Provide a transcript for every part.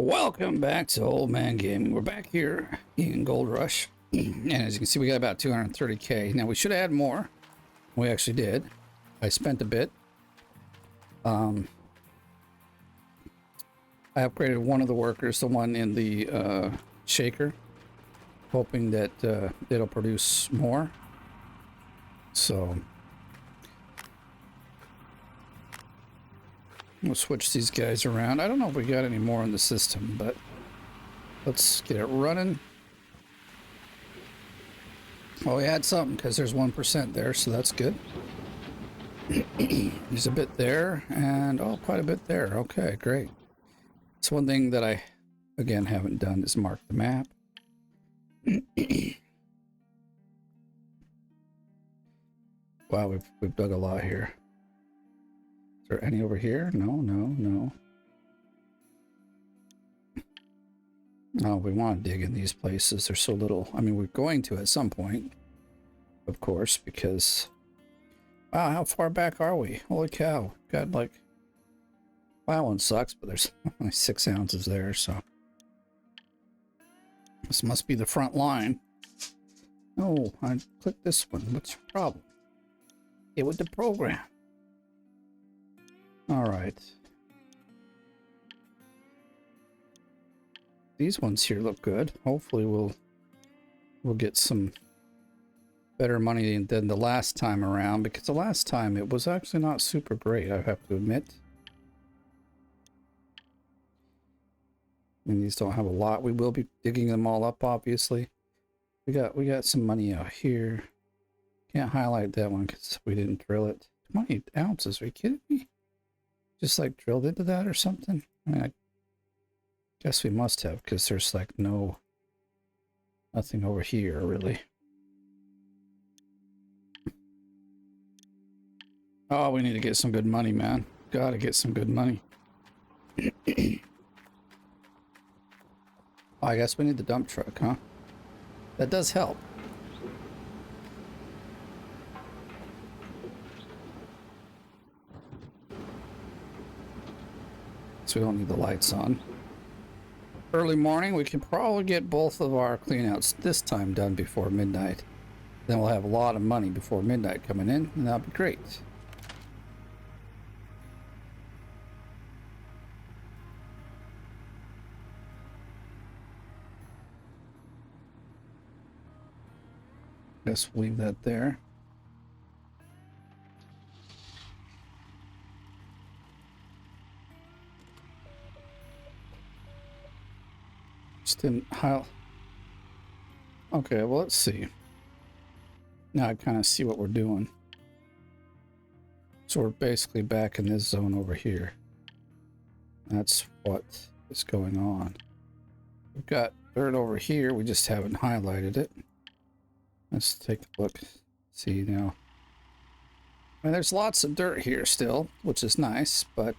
Welcome back to Old Man Gaming. We're back here in Gold Rush. And as you can see, we got about 230k. Now, we should have had more. We actually did. I spent a bit. I upgraded one of the workers, the one in the shaker, hoping that it'll produce more. So, we'll switch these guys around. I don't know if we got any more in the system, but let's get it running. Well, we had something because there's 1% there, so that's good. There's a bit there, and oh, quite a bit there. Okay, great. So one thing that I, again, haven't done is mark the map. Wow, we've dug a lot here. Is there any over here? No. No, we want to dig in these places. There's so little. I mean, we're going to at some point, of course, because... Wow, how far back are we? Holy cow. Got like... Wow, one sucks, but there's only 6 ounces there, so... This must be the front line. No, I clicked this one. What's your problem? Get with the program. Alright. These ones here look good. Hopefully we'll get some better money than the last time around, because the last time it was actually not super great, I have to admit. And these don't have a lot. We will be digging them all up, obviously. We got some money out here. Can't highlight that one because we didn't drill it. 20 ounces, are you kidding me? Just like drilled into that or something? I mean, I guess we must have, because there's like nothing over here really. Oh, we need to get some good money, man. Gotta get some good money. I guess we need the dump truck, huh? That does help. So we don't need the lights on. Early morning, we can probably get both of our cleanouts this time done before midnight. Then we'll have a lot of money before midnight coming in, and that'll be great. Guess we'll leave that there. Just didn't highlight. Okay, well, let's see. Now I kind of see what we're doing. So we're basically back in this zone over here. That's what is going on. We've got dirt over here. We just haven't highlighted it. Let's take a look. See now. I mean, there's lots of dirt here still, which is nice, but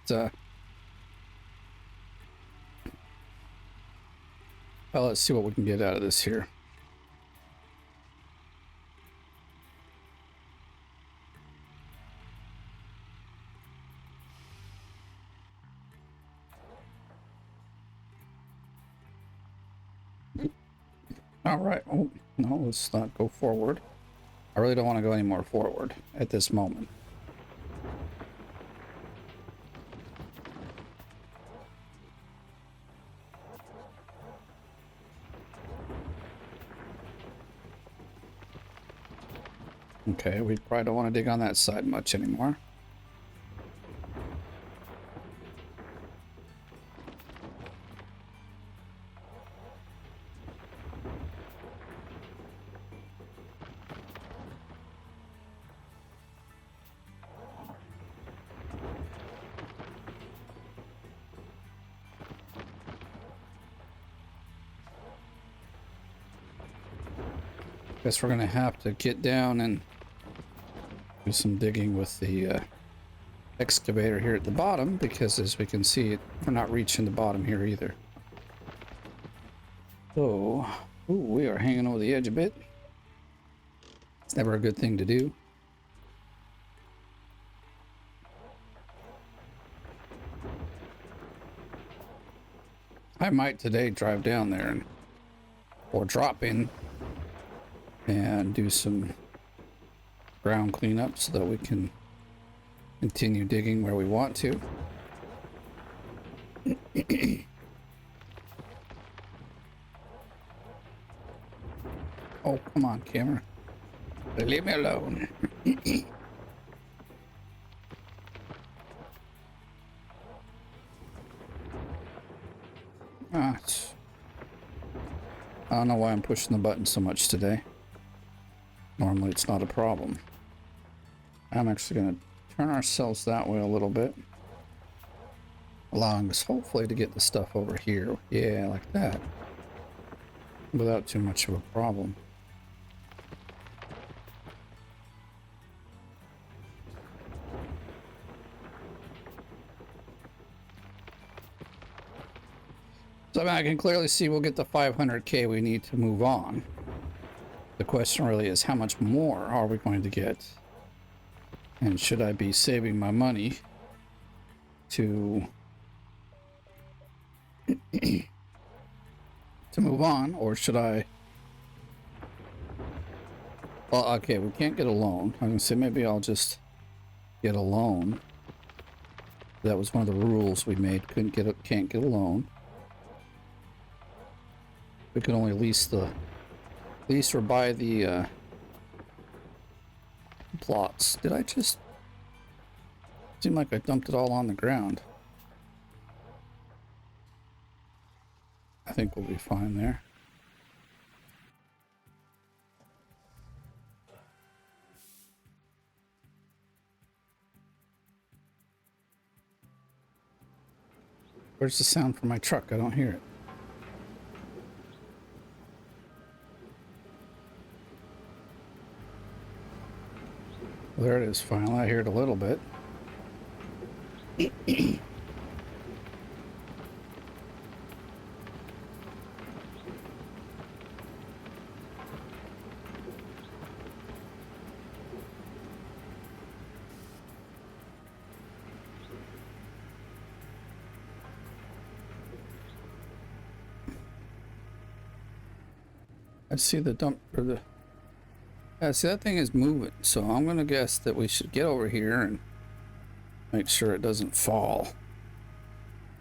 well, let's see what we can get out of this here. All right. Oh, no, let's not go forward. I really don't want to go any more forward at this moment. Okay, we probably don't want to dig on that side much anymore. Guess we're gonna have to get down and do some digging with the excavator here at the bottom, because as we can see, we're not reaching the bottom here either. So, ooh, we are hanging over the edge a bit. It's never a good thing to do. I might today drive down there and, or drop in and do some ground cleanup so that we can continue digging where we want to. Oh, come on, camera. Leave me alone. I don't know why I'm pushing the button so much today. Normally it's not a problem. I'm actually going to turn ourselves that way a little bit, allowing us hopefully to get the stuff over here. Yeah, like that. Without too much of a problem. So I can clearly see we'll get the 500K we need to move on. The question really is, how much more are we going to get? And should I be saving my money to move on, or should I? Well, okay, we can't get a loan. I'm gonna say maybe I'll just get a loan. That was one of the rules we made. Can't get a loan. We can only lease or buy the plots. Did I just? Seemed like I dumped it all on the ground. I think we'll be fine there. Where's the sound from my truck? I don't hear it. There it is, finally. I hear it a little bit. I see the dump, or the... Yeah, see, that thing is moving, so I'm gonna guess that we should get over here and make sure it doesn't fall.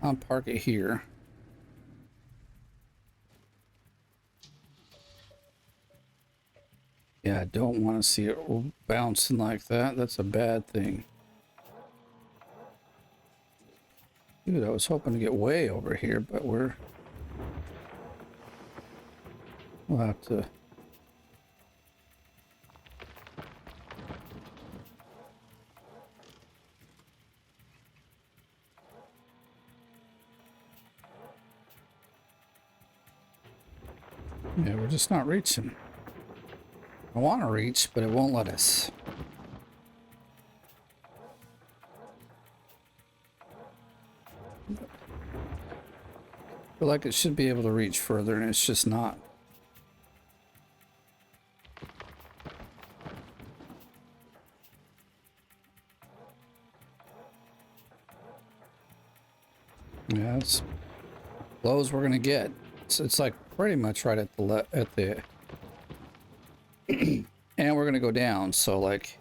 I'll park it here. Yeah, I don't want to see it bouncing like that. That's a bad thing. Dude, I was hoping to get way over here, but we'll have to... Yeah, we're just not reaching. I want to reach, but it won't let us. I feel like it should be able to reach further, and it's just not. Yeah, it's low as we're gonna get. It's like pretty much right at the and we're gonna go down. So like,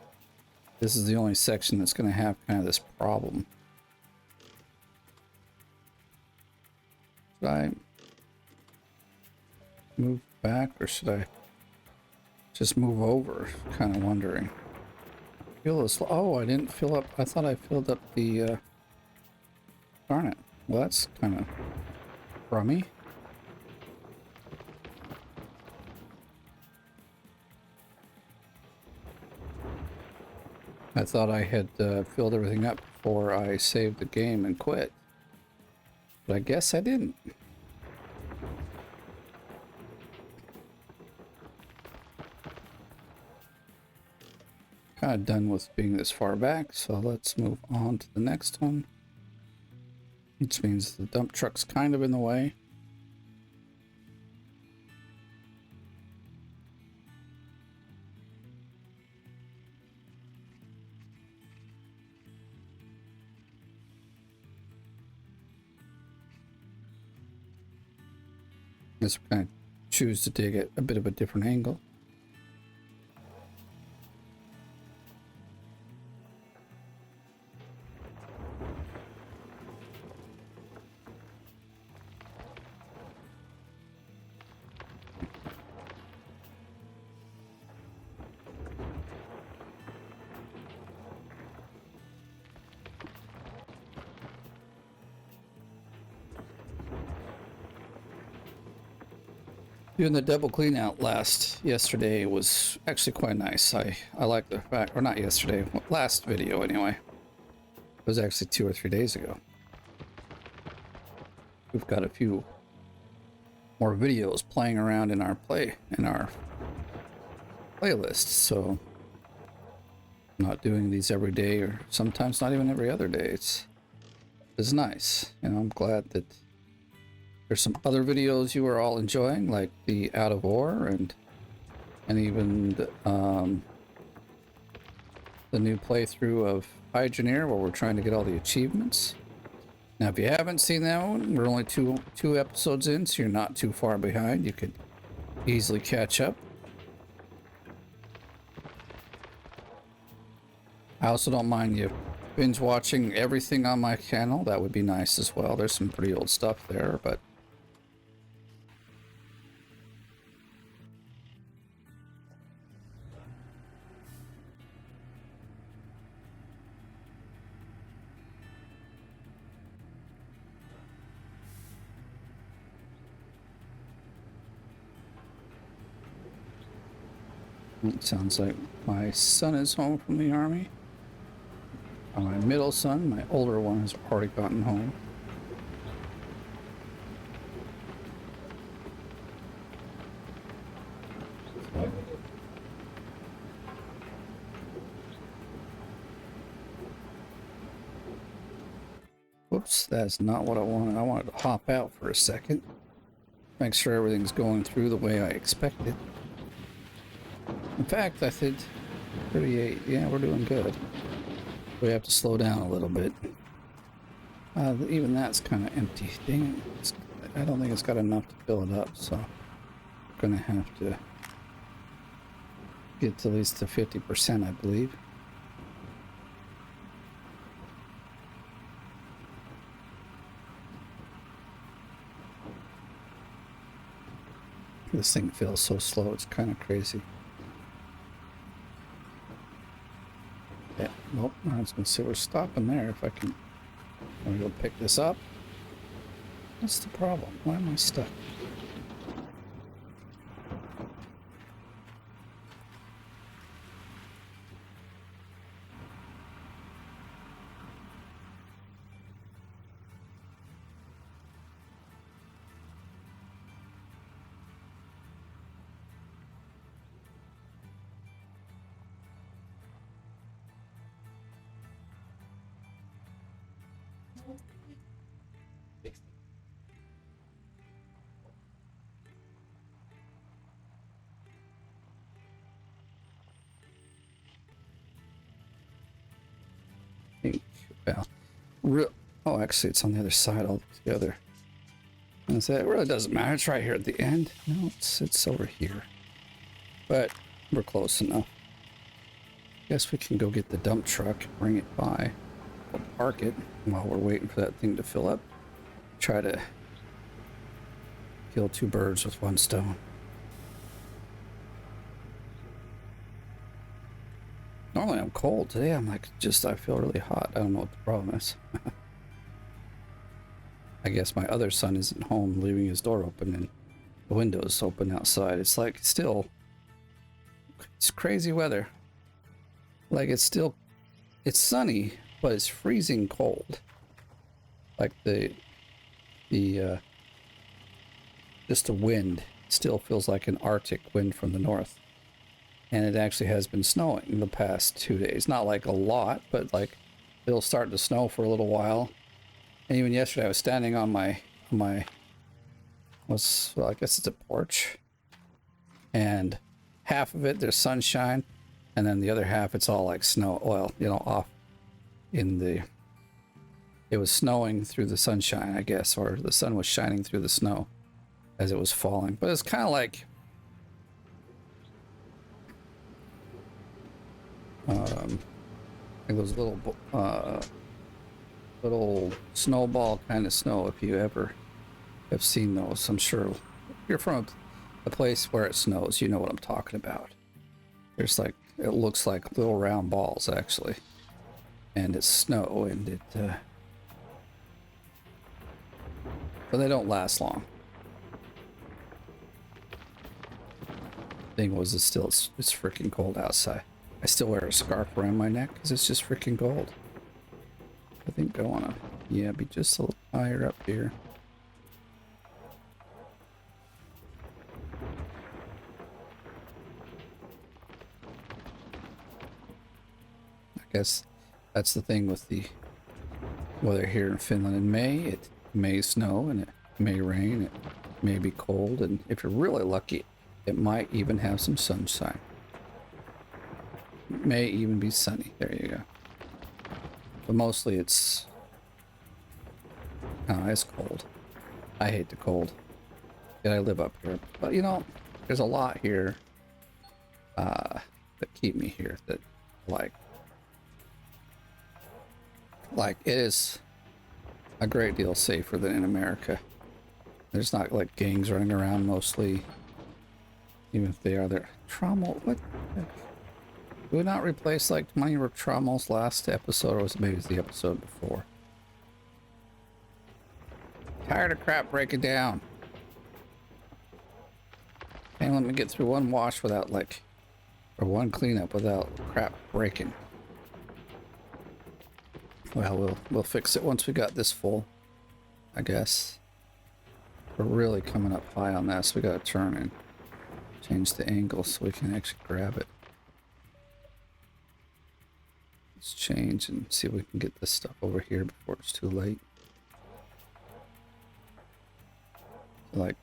this is the only section that's gonna have kind of this problem. Should I move back, or should I just move over? Kind of wondering. Feel this. Oh, I didn't fill up. I thought I filled up the. Darn it. Well, that's kind of crummy. I thought I had filled everything up before I saved the game and quit. But I guess I didn't. Kind of done with being this far back, so let's move on to the next one. Which means the dump truck's kind of in the way. Just kind of choose to dig at a bit of a different angle. Doing the double clean out yesterday was actually quite nice. I like the fact, or not yesterday, last video anyway. It was actually 2 or 3 days ago. We've got a few more videos playing around in our playlist, so I'm not doing these every day, or sometimes not even every other day. It's nice. You know, I'm glad that there's some other videos you are all enjoying, like the Out of War and even the new playthrough of Engineer, where we're trying to get all the achievements. Now, if you haven't seen that one, we're only two episodes in, so you're not too far behind. You could easily catch up. I also don't mind you binge watching everything on my channel. That would be nice as well. There's some pretty old stuff there, but it sounds like my son is home from the army. My middle son, my older one, has already gotten home. Whoops, that's not what I wanted. I wanted to hop out for a second. Make sure everything's going through the way I expected. In fact, I think 38. Yeah, we're doing good. We have to slow down a little bit. Even that's kind of empty. Dang it. I don't think it's got enough to fill it up, so we're going to have to get to at least to 50%, I believe. This thing feels so slow, it's kind of crazy. Yeah, nope, I was going to say we're stopping there if I can. I'm going to go pick this up. What's the problem? Why am I stuck? Well, oh, actually, it's on the other side altogether. And so it really doesn't matter. It's right here at the end. No, it's over here. But we're close enough. Guess we can go get the dump truck, bring it by, we'll park it while we're waiting for that thing to fill up. Try to kill 2 birds with 1 stone. Normally I'm cold. Today I'm like, I feel really hot. I don't know what the problem is. I guess my other son isn't home, leaving his door open and the windows open outside. It's like it's crazy weather. Like it's sunny, but it's freezing cold. Like just the wind still feels like an Arctic wind from the north. And it actually has been snowing in the past 2 days. Not like a lot, but like it'll start to snow for a little while. And even yesterday I was standing on my I guess it's a porch. And half of it there's sunshine, and then the other half it's all like snow. Well, off in it was snowing through the sunshine, I guess, or the sun was shining through the snow. as it was falling. But it's kind of like those little snowball kind of snow. If you ever have seen those, I'm sure if you're from a place where it snows, you know what I'm talking about. There's like, it looks like little round balls actually, and it's snow, and it but they don't last long. Thing was, it's freaking cold outside. I still wear a scarf around my neck because it's just freaking cold. I think I want to, be just a little higher up here. I guess that's the thing with the weather here in Finland. In May, it may snow and it may rain, it may be cold, and if you're really lucky, it might even have some sunshine. It may even be sunny. There you go. But mostly it's cold. I hate the cold. Yet I live up here. But you know, there's a lot here that keep me here, that like it is a great deal safer than in America. There's not like gangs running around mostly. Even if they are there. Trommel, what? Did we not replace like 20 Trommels last episode, or was it maybe the episode before? Tired of crap breaking down. Can't let me get through one wash without or one cleanup without crap breaking. Well, we'll fix it once we got this full, I guess. We're really coming up high on this. We gotta turn and change the angle so we can actually grab it. Let's change and see if we can get this stuff over here before it's too late. Like,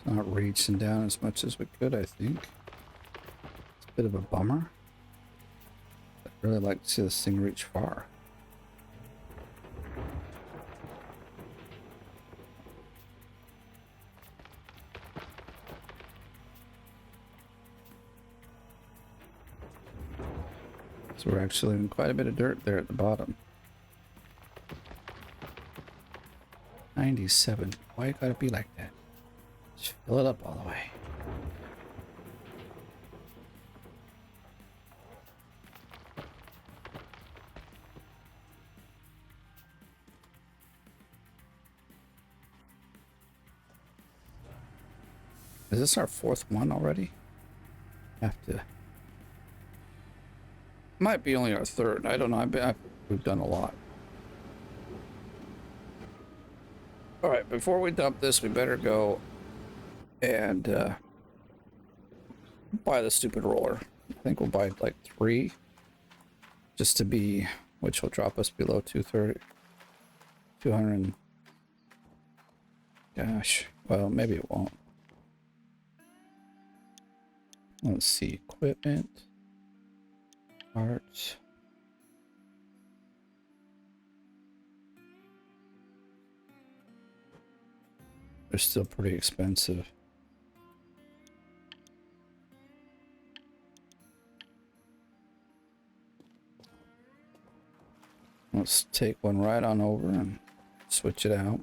not reaching down as much as we could, I think. It's a bit of a bummer. I'd really like to see this thing reach far. So we're actually in quite a bit of dirt there at the bottom. 97. Why you gotta be like that? Just fill it up all the way. Is this our fourth one already? Have to. Might be only our third. I don't know. We've done a lot. All right, before we dump this, we better go and buy the stupid roller. I think we'll buy like 3 just to be, which will drop us below 230. 200. Gosh, well, maybe it won't. Let's see, equipment, parts. They're still pretty expensive. Let's take one right on over and switch it out.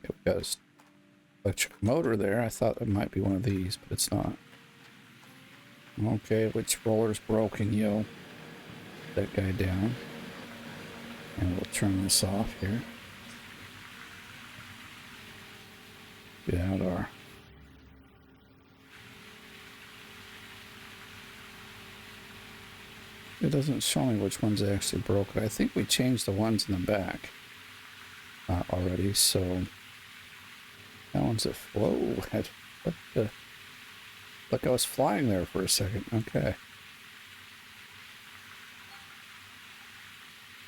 Okay, we got an electric motor there. I thought it might be one of these, but it's not. Okay, which roller's broken, yo? That guy down. And we'll turn this off here. Get out our... It doesn't show me which ones actually broke. I think we changed the ones in the back already, so That one's a whoa. What the? Like I was flying there for a second. Okay.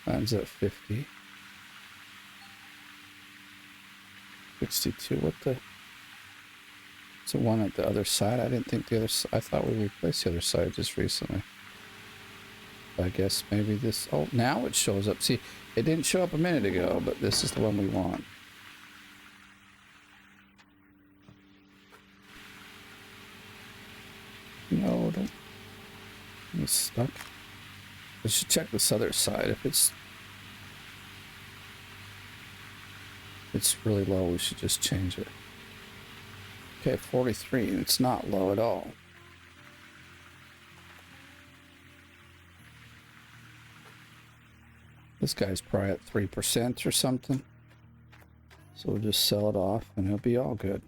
Mine's at 50. 62. What the? It's the one at the other side. I didn't think the other side. I thought we replaced the other side just recently. I guess maybe this. Oh, now it shows up. See, it didn't show up a minute ago, but this is the one we want. No, don't. It's stuck. I should check this other side. If it's really low, we should just change it. Okay, 43. It's not low at all. This guy's probably at 3% or something. So we'll just sell it off and it'll be all good.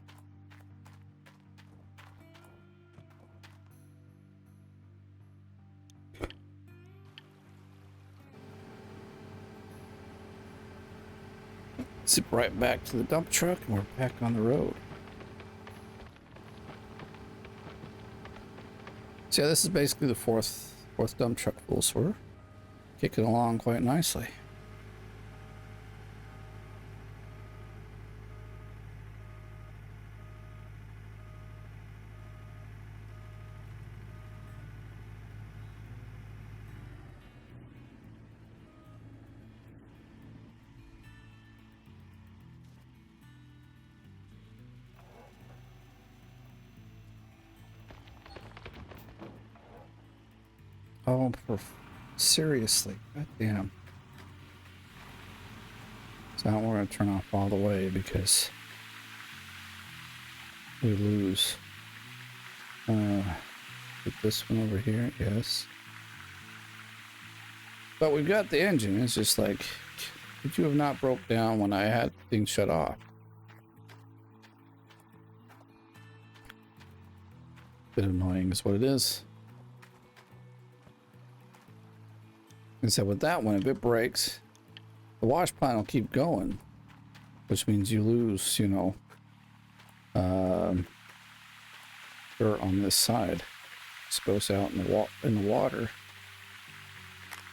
Zip right back to the dump truck and we're back on the road. So yeah, this is basically the fourth dump truck full, so we're kicking along quite nicely. Oh, seriously, god damn. So now we're gonna turn off all the way because we lose. Put this one over here, yes. But we've got the engine. It's just like, could you have not broke down when I had things shut off? Bit annoying is what it is. And so with that one, if it breaks, the wash plant will keep going, which means you lose, you know, dirt on this side. This goes out in the water,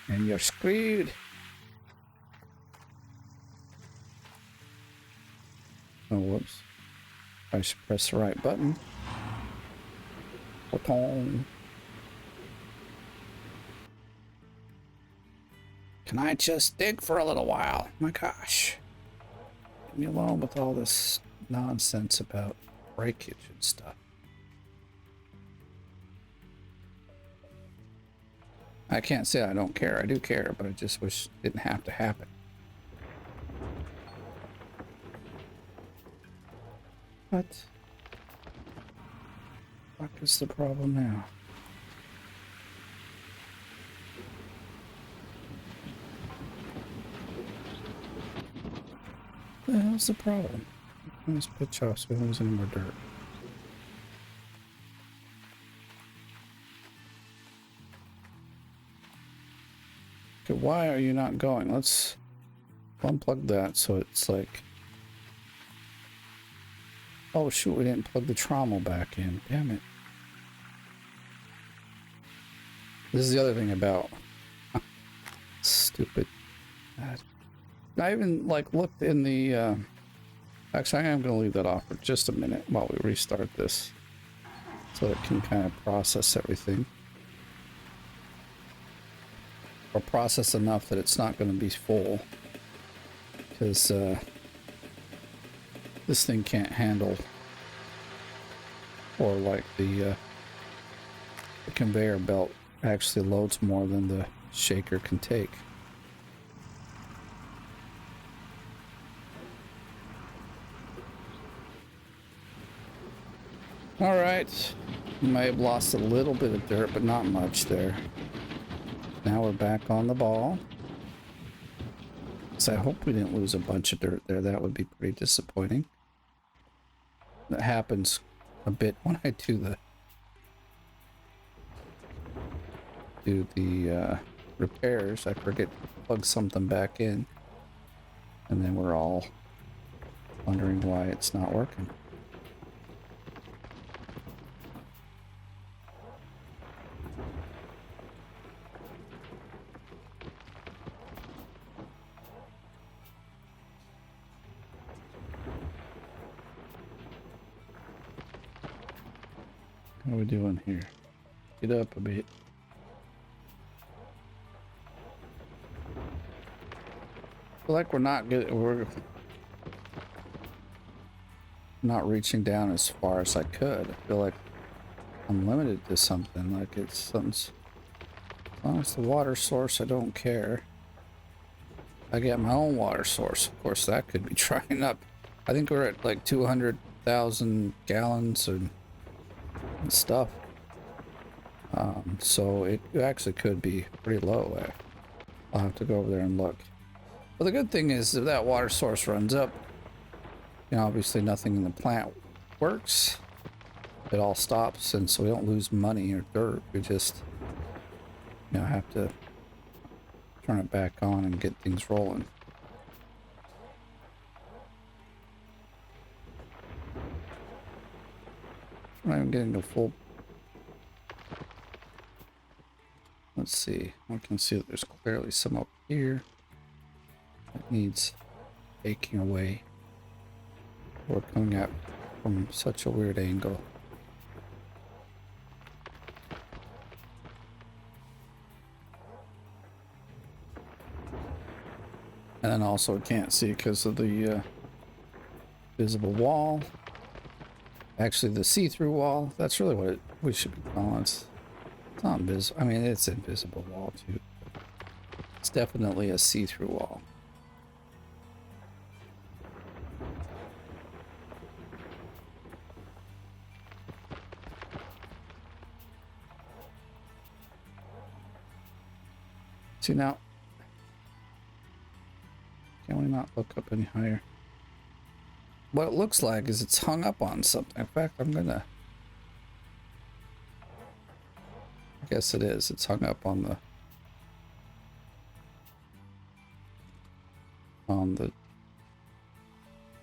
and you're screwed. Oh, whoops! I should press the right button. Button. Can I just dig for a little while? My gosh. Leave me alone with all this nonsense about breakage and stuff. I can't say I don't care. I do care, but I just wish it didn't have to happen. What is the problem now? What the hell's the problem? Let's pitch off so we don't lose any more dirt. Okay, why are you not going? Let's unplug that so it's like... Oh shoot, we didn't plug the trommel back in. Damn it. This is the other thing about... Stupid. I even like looked in the actually I am going to leave that off for just a minute while we restart this so it can kind of process everything, or process enough that it's not going to be full, because this thing can't handle, or like the conveyor belt actually loads more than the shaker can take. All right, we may have lost a little bit of dirt, but not much there. Now we're back on the ball. So I hope we didn't lose a bunch of dirt there. That would be pretty disappointing. That happens a bit when I do the repairs. I forget to plug something back in, and then we're all Wondering why it's not working. What are we doing here? Get up a bit. I feel like we're not reaching down as far as I could. I feel like I'm limited to something. Like it's something's, as long as the water source, I don't care. I get my own water source. Of course, that could be drying up. I think we're at like 200,000 gallons and stuff. So it actually could be pretty low. I'll have to go over there and look. But the good thing is if that water source runs up, you know, obviously nothing in the plant works. It all stops, and so we don't lose money or dirt. We just, you know, have to turn it back on and get things rolling. I'm not even getting the full. Let's see. I can see that there's clearly some up here that needs baking away. We're coming at from such a weird angle. And then also can't see because of the visible wall. Actually, the see-through wall. That's really what we should be calling it. It's not invisible. I mean, it's invisible wall too. It's definitely a see-through wall. See now, can we not look up any higher? What it looks like is it's hung up on something. In fact, I guess it is. It's hung up on the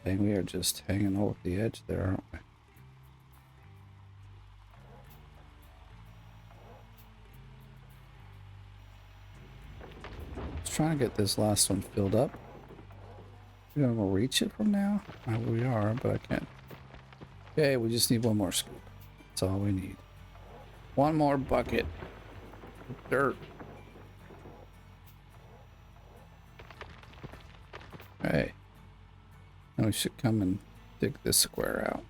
thing. We are just hanging over the edge there, aren't we? Trying to get this last one filled up. We're gonna reach it from now. We are, but I can't. Okay, we just need one more scoop. That's all we need. One more bucket of dirt. Hey, now we should come and dig this square out.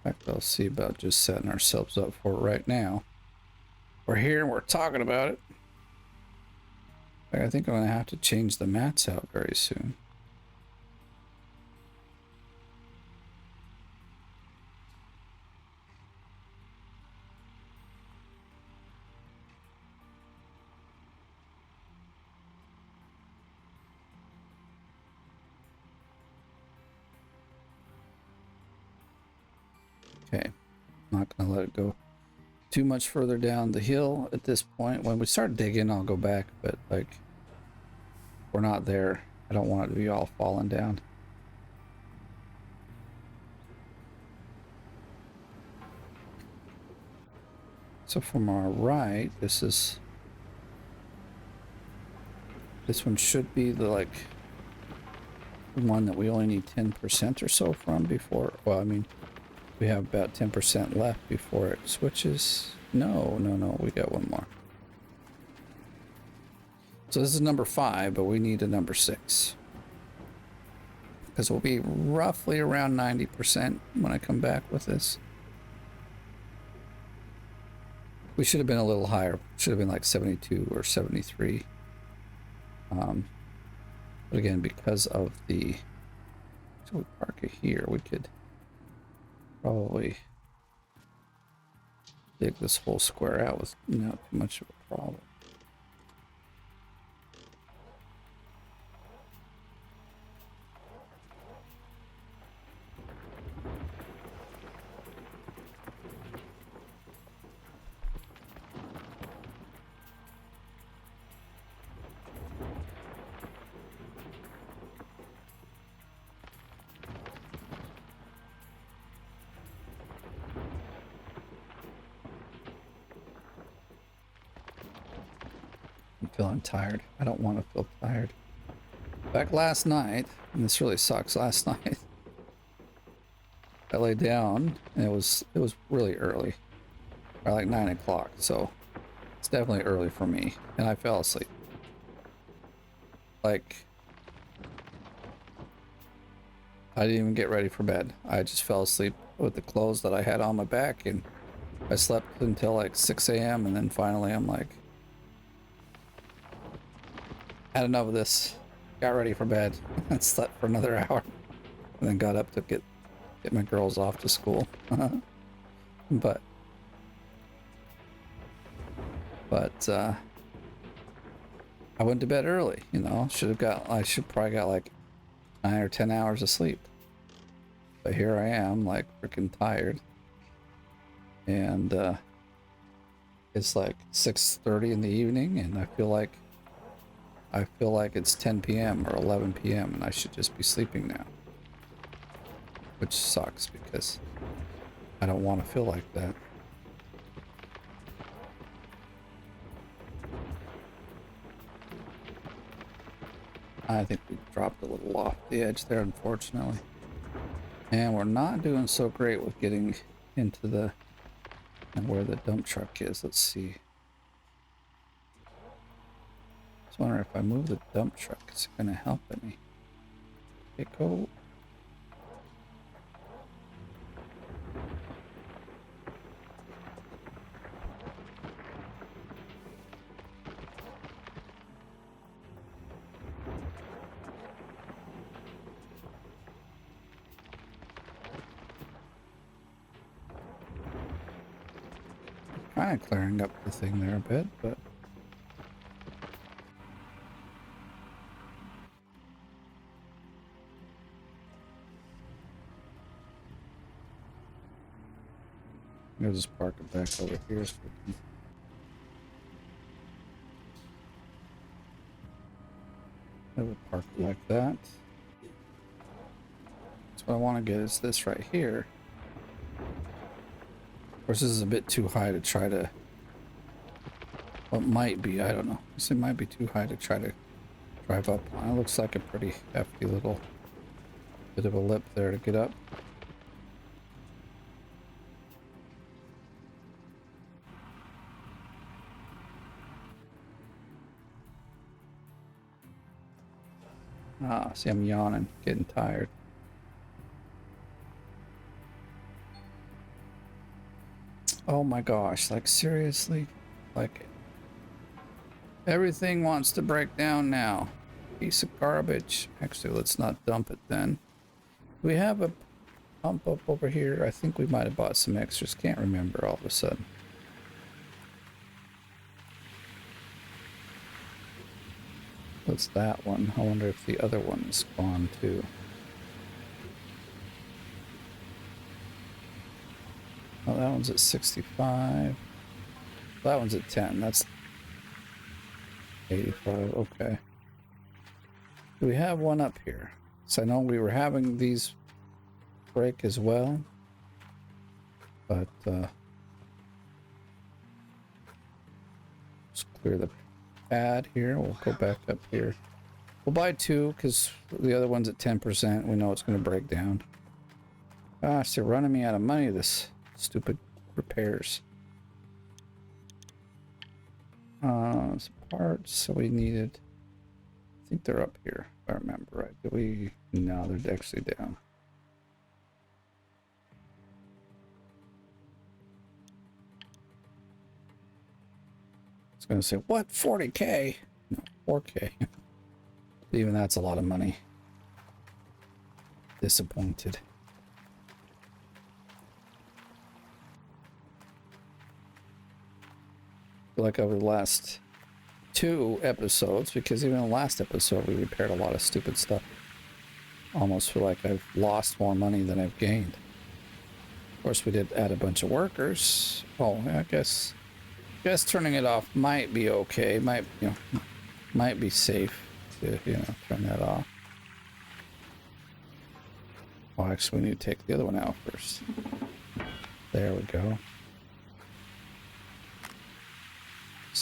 In fact, I'll see about just setting ourselves up for it right now. We're here and we're talking about it. I think I'm going to have to change the mats out very soon. Okay, I'm not going to let it go too much further down the hill at this point. When we start digging, I'll go back, but like, we're not there. I don't want it to be all falling down. So from our right, this one should be the like one that we only need 10% or so from before. Well, I mean, we have about 10% left before it switches. No, we got one more. So this is number 5, but we need a number 6. Because we'll be roughly around 90% when I come back with this. We should have been a little higher. Should have been like 72 or 73. But again, because of the... So we park it here, we could probably dig this whole square out with not too much of a problem. feeling tired. I don't want to feel tired. In fact, last night, and this really sucks, last night, I lay down and it was really early. By like 9 o'clock, so it's definitely early for me. And I fell asleep. Like, I didn't even get ready for bed. I just fell asleep with the clothes that I had on my back, and I slept until like 6 a.m. and then finally I'm like, had enough of this. Got ready for bed and slept for another hour, and then got up to get my girls off to school. but I went to bed early, you know. I should probably got like 9 or 10 hours of sleep. But here I am, like freaking tired. And it's like 6:30 in the evening, and I feel like it's 10 p.m. or 11 p.m. and I should just be sleeping now. Which sucks because I don't want to feel like that. I think we dropped a little off the edge there, unfortunately. And we're not doing so great with getting into the... and where the dump truck is. Let's see. I was wondering if I move the dump truck, is it going to help any? Okay, go. Kind of clearing up the thing there a bit, but I'll just park it back over here so we can... I will park it like that. So what I want to get is this right here. Of course, this is a bit too high to try to... well, it might be, I don't know. This might be too high to try to drive up on. It looks like a pretty hefty little bit of a lip there to get up. Ah, see, I'm yawning, getting tired. Oh my gosh, like seriously? Like, everything wants to break down now. Piece of garbage. Actually, let's not dump it then. We have a pump up over here. I think we might have bought some extras. Can't remember all of a sudden. What's that one? I wonder if the other one is gone too. Oh, that one's at 65. That one's at 10. That's 85. Okay. Do we have one up here? So I know we were having these break as well. But let's clear the pad here. We'll go back up here. We'll buy two because the other one's at 10%. We know it's going to break down. Gosh, they're running me out of money, this stupid repairs. Some parts, so we needed... I think they're up here, if I remember right. Do we... no, they're actually down. I was gonna say, what? 40K? No, 4K. Even that's a lot of money. Disappointed. Like over the last 2 episodes, because even in the last episode we repaired a lot of stupid stuff. Almost feel like I've lost more money than I've gained. Of course, we did add a bunch of workers. Oh, I guess turning it off might be okay. Might be safe to turn that off. Oh, actually, we need to take the other one out first. There we go.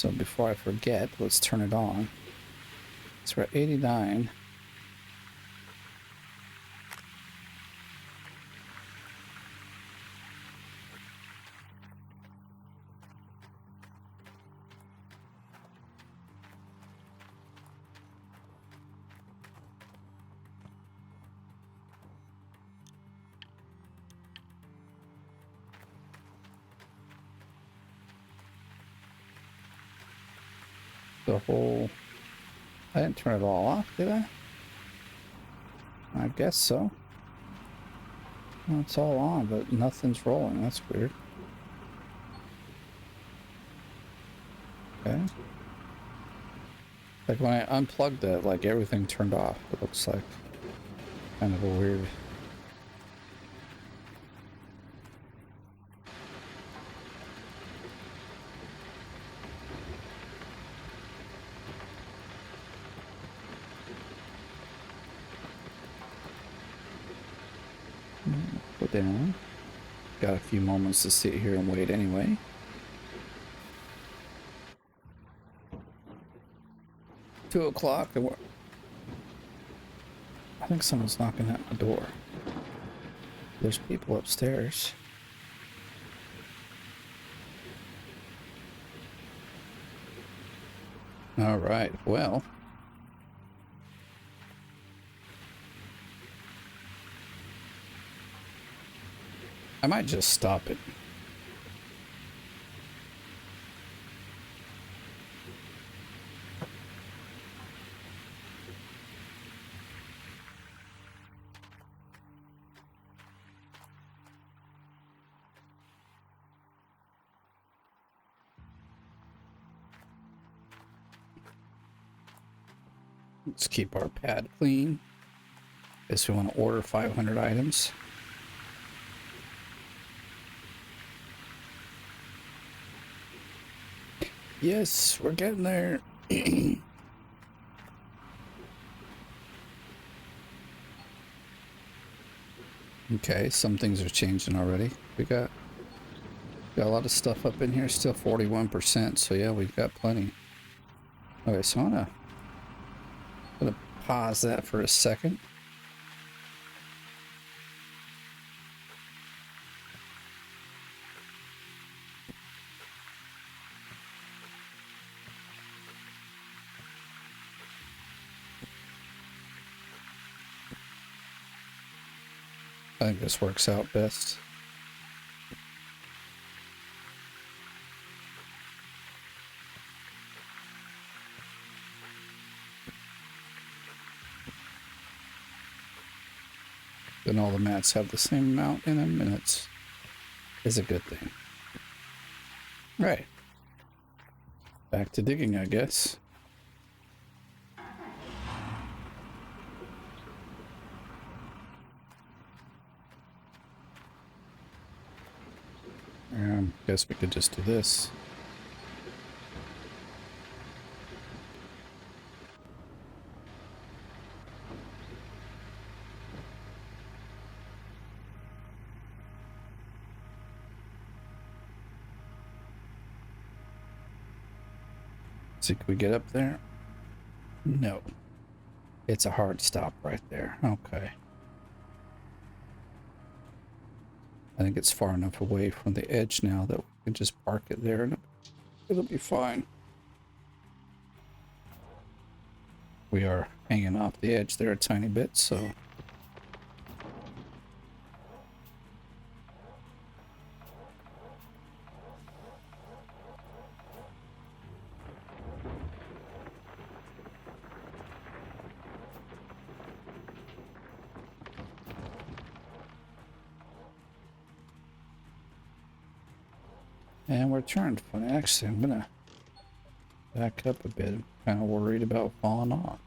So before I forget, let's turn it on. So we're at 89. The whole... I didn't turn it all off, did I? I guess so. Well, it's all on, but nothing's rolling. That's weird. Okay. Like when I unplugged it, like everything turned off. It looks like kind of a weird... Go down. Got a few moments to sit here and wait anyway. $2 and we're... I think someone's knocking at my door. There's people upstairs. All right, well. I might just stop it. Let's keep our pad clean. Guess we want to order 500 items. Yes, we're getting there. Okay, some things are changing already. We got a lot of stuff up in here, still 41%, so yeah, we've got plenty. Okay, so I'm gonna pause that for a second. I think this works out best. Then all the mats have the same amount in them, and it's a good thing. Right. Back to digging, I guess. Guess we could just do this. See, can we get up there? No. It's a hard stop right there. Okay. I think it's far enough away from the edge now that we can just park it there and it'll be fine. We are hanging off the edge there a tiny bit, so... And we're turned. Actually, I'm gonna back up a bit. I'm kind of worried about falling off.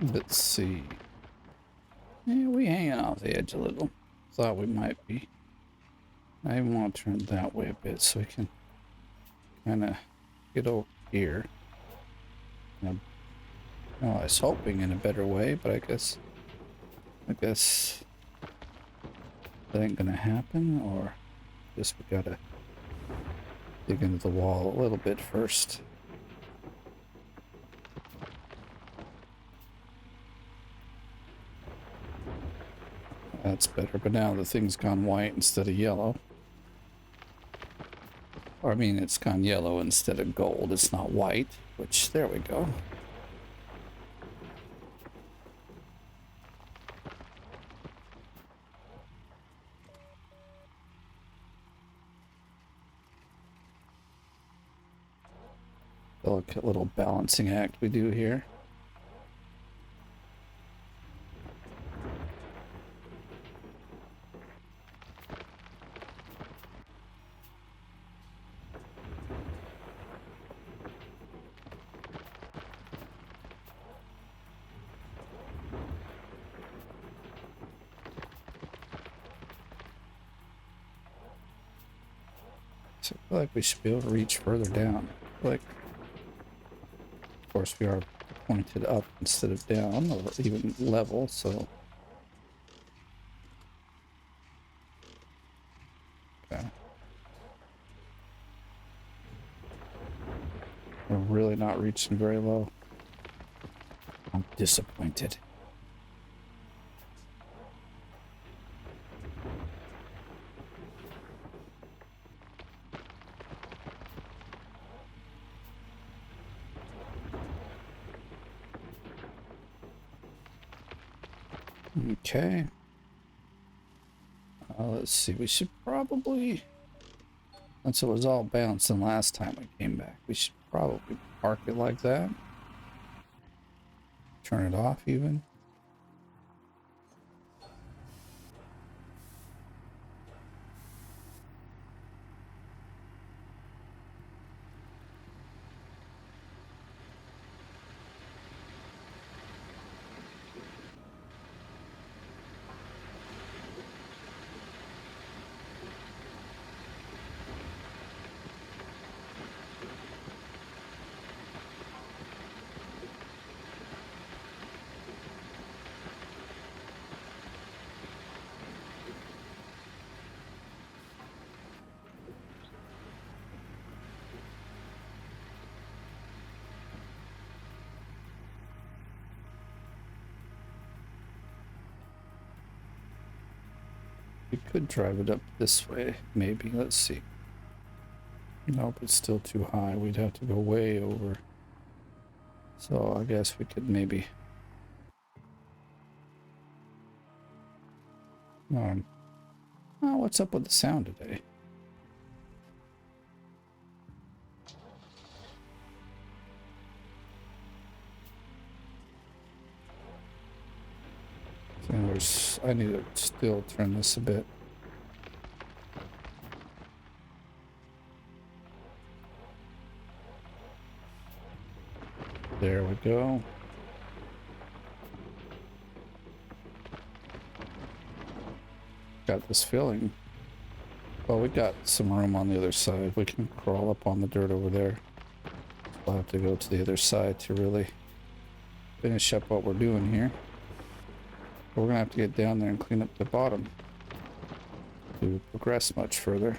Let's see. Yeah, we hanging off the edge a little. Thought we might be. I even want to turn that way a bit so we can kind of get over here. Well, I was hoping in a better way, but I guess that ain't gonna happen, or just we gotta dig into the wall a little bit first. That's better, but now the thing's gone white instead of yellow. Or I mean, it's gone yellow instead of gold. It's not white, which, there we go. Delicate little balancing act we do here. So I feel like we should be able to reach further down. Like, of course, we are pointed up instead of down, or even level, so. Okay. We're really not reaching very low. I'm disappointed. Okay. Let's see. We should probably, since it was all bouncing last time we came back, we should probably park it like that. Turn it off even. We could drive it up this way, maybe. Let's see. Nope, it's still too high. We'd have to go way over. So I guess we could maybe... Oh, what's up with the sound today? I need to still turn this a bit. There we go. Got this feeling. Well, we got some room on the other side. We can crawl up on the dirt over there. We'll have to go to the other side to really finish up what we're doing here. But we're gonna have to get down there and clean up the bottom to progress much further.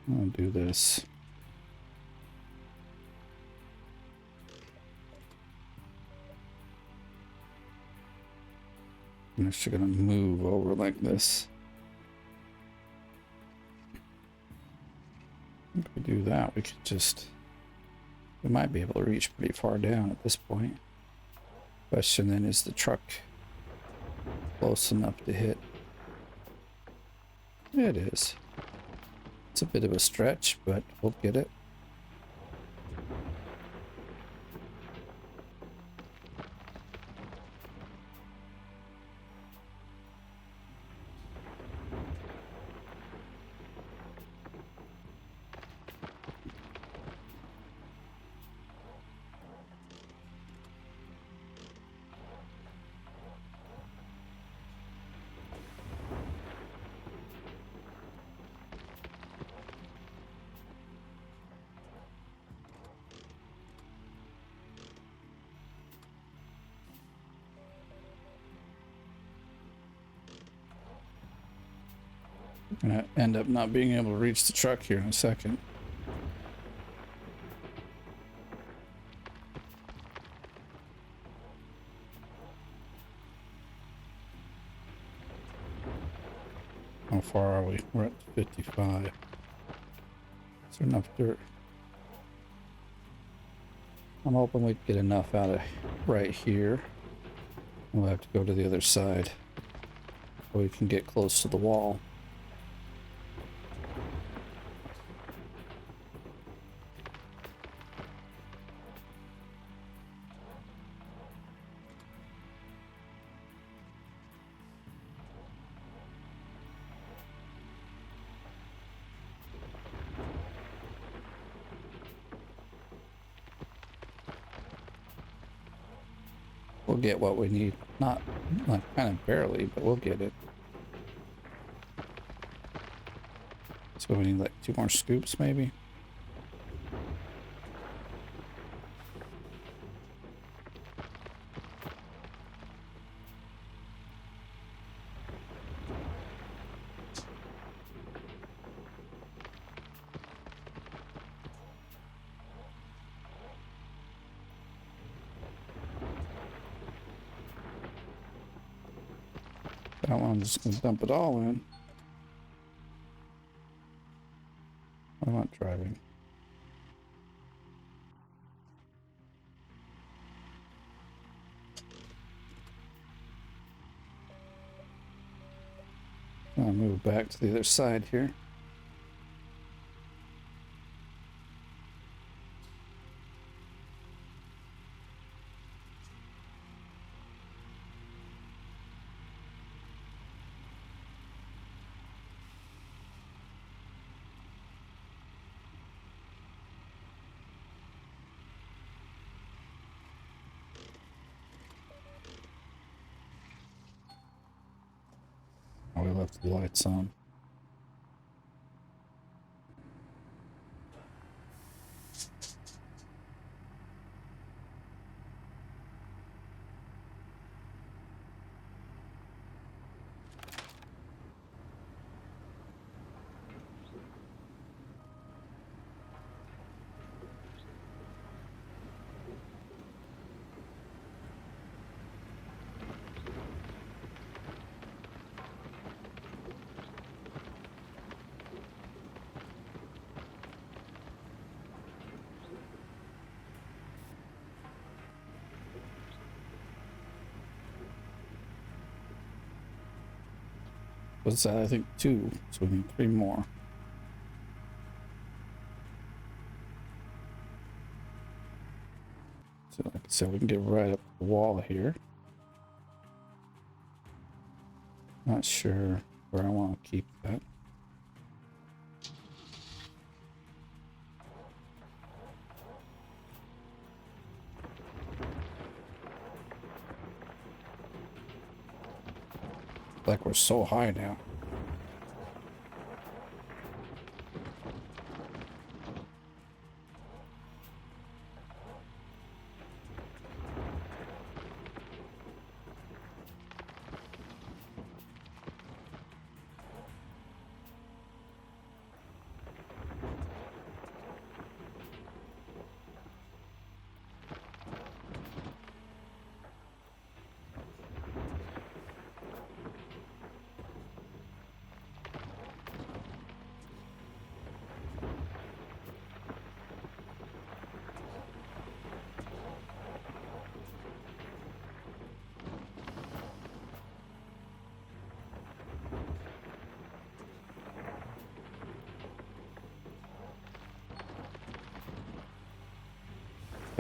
I'll do this. I'm actually gonna move over like this. If we do that, we could just... We might be able to reach pretty far down at this point. Question then, is the truck close enough to hit? It is. It's a bit of a stretch, but we'll get it. Gonna end up not being able to reach the truck here in a second. How far are we? We're at 55. Is there enough dirt? I'm hoping we get enough out of right here. We'll have to go to the other side so we can get close to the wall. We'll get what we need. Not like kind of barely, but we'll get it. So we need like 2 more scoops maybe. That one, I'm just gonna dump it all in. I'm not driving. I'll move back to the other side here. Oh, we left the lights on. What's that? I think 2, so we need 3 more. So like I said, we can get right up the wall here. Not sure where I want to keep that. Like we're so high now.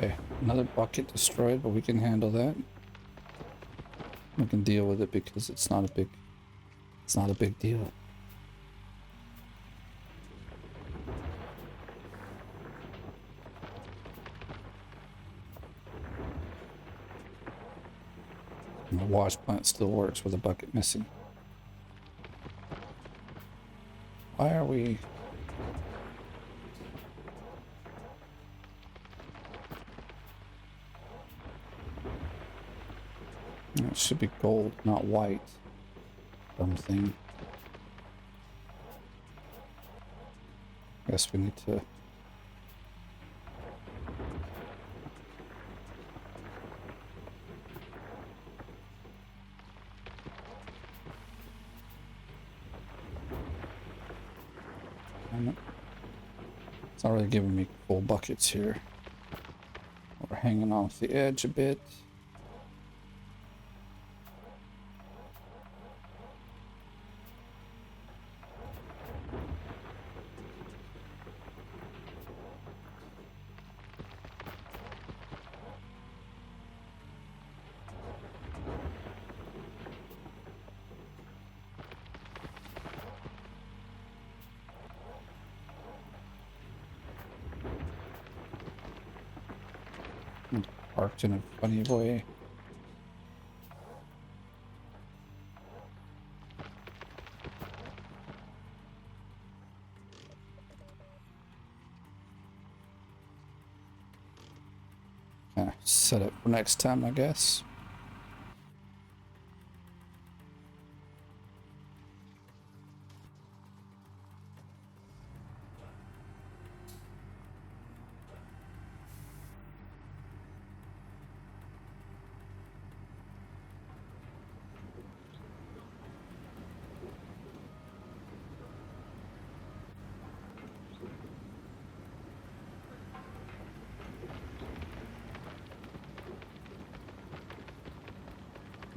Okay, another bucket destroyed, but we can handle that. We can deal with it because it's not a big deal. And the wash plant still works with a bucket missing. Why are we... It should be gold, not white. Dumb thing. Guess we need to... It's not really giving me full buckets here. We're hanging off the edge a bit. Parked in a funny way. Set up for next time, I guess.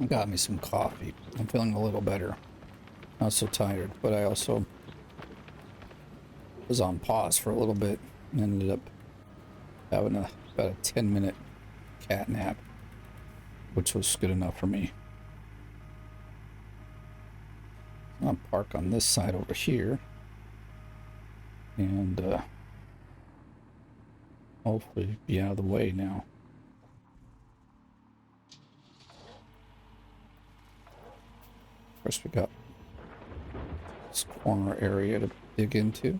Got me some coffee. I'm feeling a little better. Not so tired, but I also was on pause for a little bit and ended up having about a 10-minute cat nap, which was good enough for me. I'll park on this side over here and hopefully be out of the way now. Of course, we got this corner area to dig into.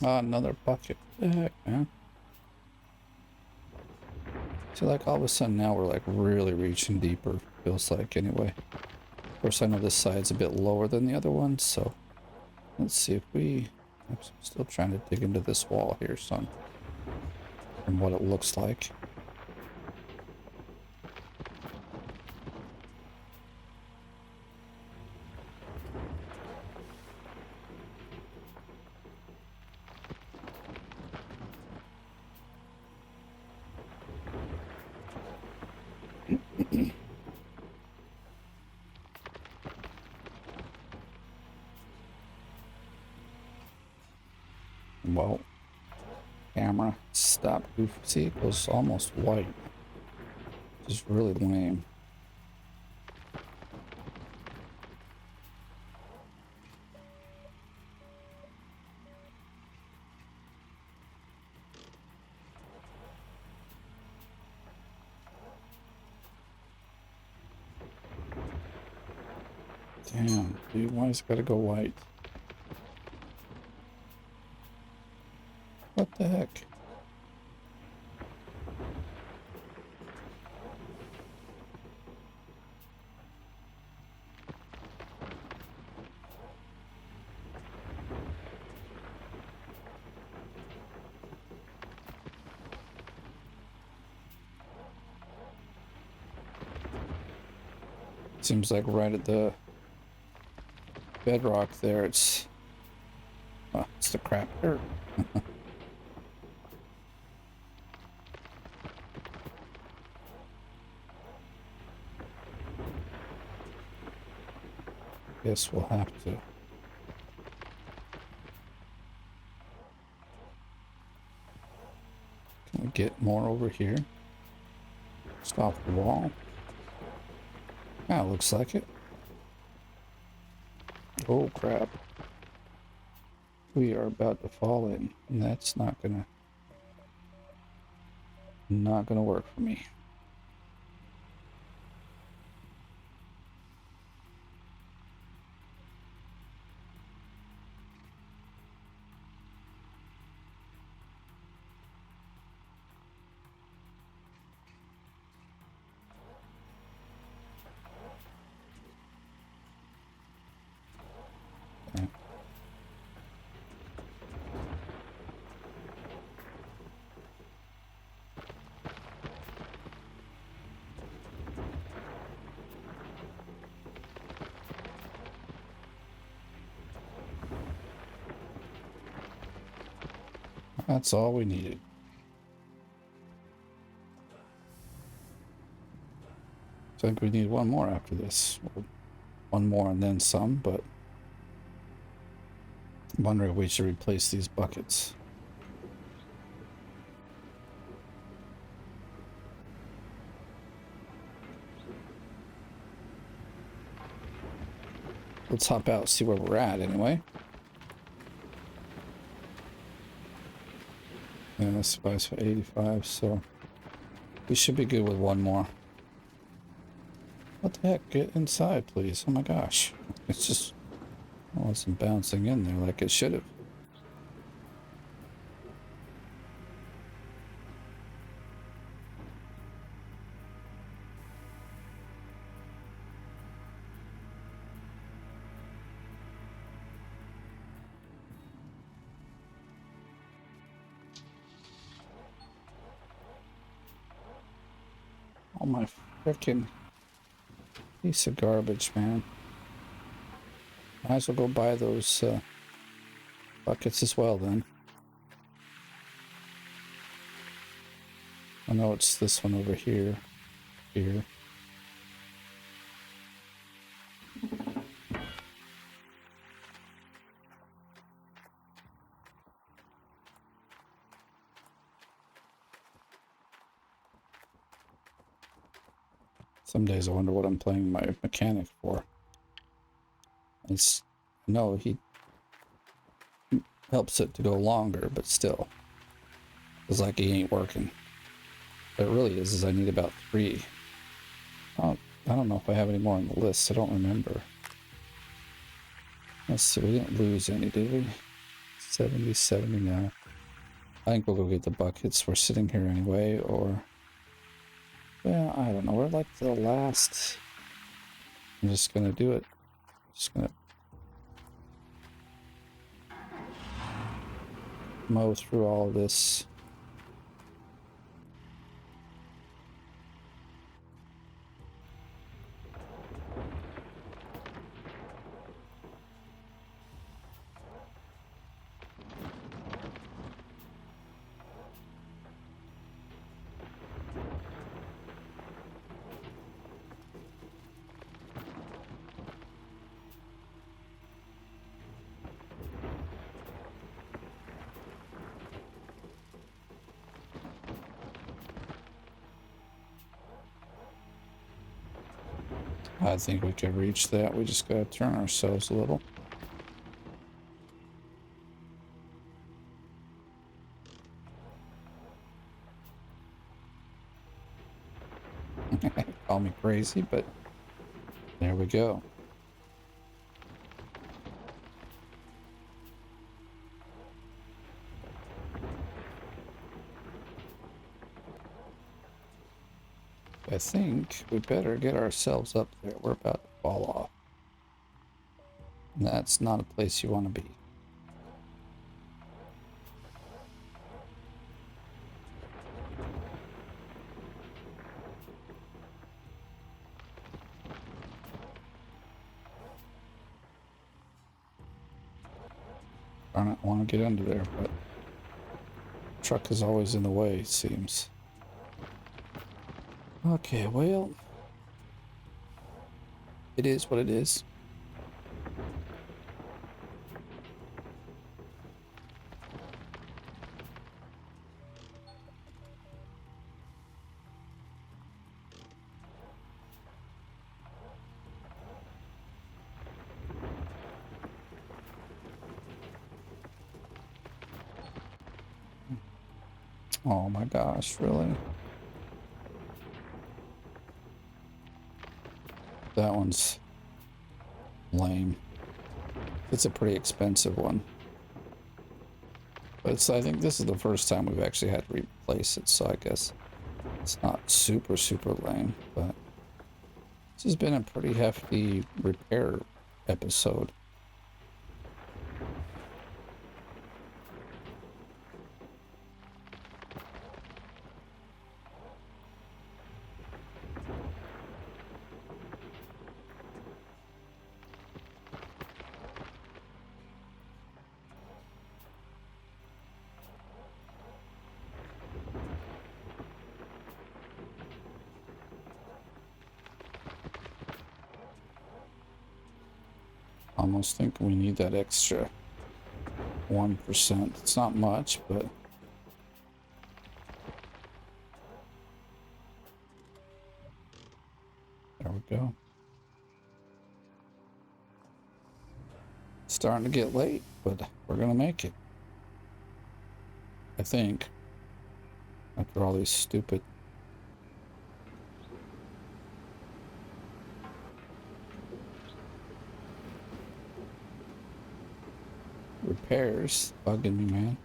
Another bucket. What the heck, man? So like all of a sudden now we're like really reaching deeper, feels like anyway. Of course I know this side's a bit lower than the other one, so let's see if we... I'm still trying to dig into this wall here, son. From what it looks like. Well, camera, stop. See, it goes almost white. Which is really lame. Damn, dude, why is it gotta go white? What the heck? Seems like right at the bedrock there, it's the crap dirt. Guess we'll have to. Can we get more over here? Stop the wall. Ah, looks like it. Oh crap. We are about to fall in, and that's not gonna work for me. That's all we needed. I think we need one more after this. One more and then some, but I'm wondering if we should replace these buckets. Let's hop out, see where we're at anyway. Yeah, this buys for 85, so we should be good with one more. What the heck? Get inside, please. Oh my gosh. It's just, oh, it wasn't bouncing in there like it should have. Oh my frickin' piece of garbage, man. Might as well go buy those buckets as well then. I know it's this one over here. Here. Some days I wonder what I'm playing my mechanic for. It's, no, he helps it to go longer, but still. It's like he ain't working. What it really is I need about 3. I don't know if I have any more on the list. I don't remember. Let's see. We didn't lose any, did we? 70, 79. I think we'll go get the buckets. We're sitting here anyway, or... well, I don't know. We're like the last... I'm just gonna do it. Just gonna... mow through all of this. I think we can reach that. We just gotta turn ourselves a little. Call me crazy, but there we go. I think we better get ourselves up there. We're about to fall off. And that's not a place you want to be. I don't want to get under there, but the truck is always in the way, it seems. Okay, well, it is what it is. Oh my gosh, really? That one's lame. It's a pretty expensive one. But I think this is the first time we've actually had to replace it, so I guess it's not super, super lame, but this has been a pretty hefty repair episode. Almost think we need that extra 1%. It's not much, but there we go. It's starting to get late, but we're gonna make it. I think. After all these stupid repairs bugging me, man.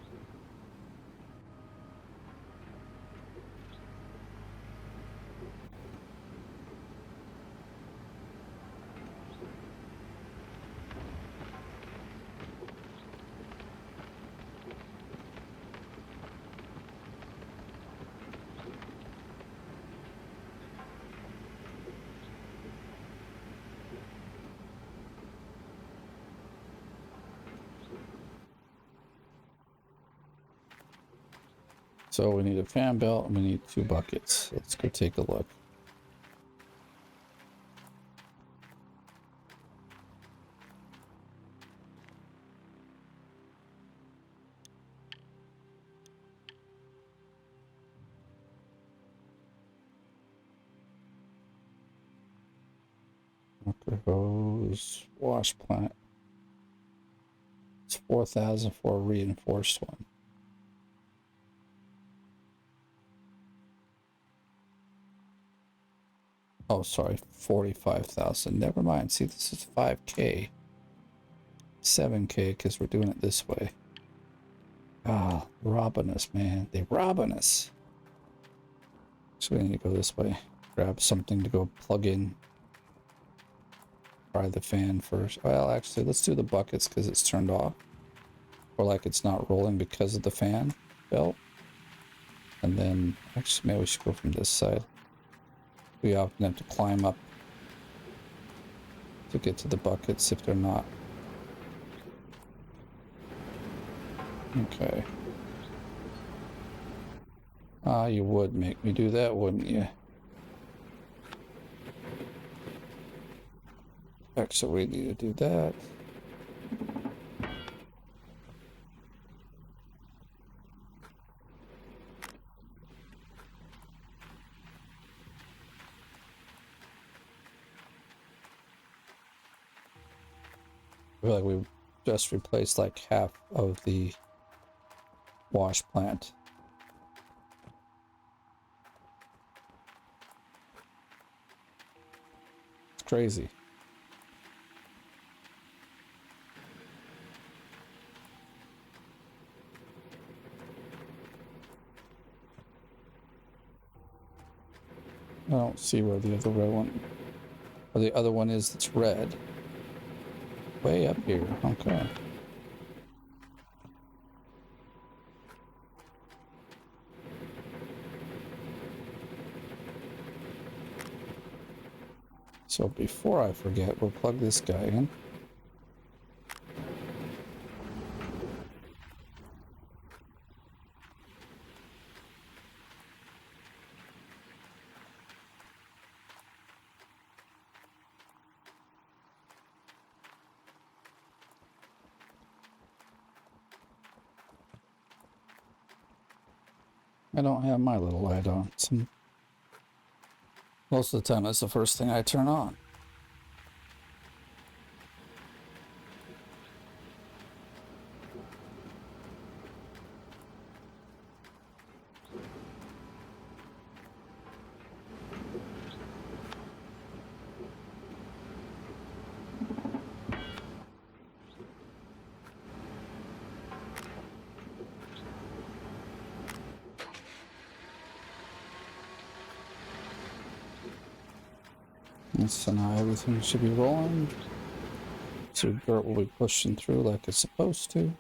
So we need a fan belt and we need 2 buckets. Let's go take a look. Water hose, wash plant. It's 4,000 for a reinforced one. Oh, sorry, 45,000. Never mind. See, this is 5K. 7K because we're doing it this way. Ah, robbing us, man. They robbing us. So we need to go this way. Grab something to go plug in. Try the fan first. Well, actually, let's do the buckets because it's turned off. Or like it's not rolling because of the fan belt. And then, actually, maybe we should go from this side. We often have to climb up to get to the buckets if they're not. Okay. Ah, you would make me do that, wouldn't you? Actually, we need to do that. I feel like we just replaced like half of the wash plant. It's crazy. I don't see where the other red one, or the other one is that's red. Way up here. Okay. So before I forget, we'll plug this guy in. I don't have my little light on. Most of the time, that's the first thing I turn on. And so now everything should be rolling. So dirt will be pushing through like it's supposed to.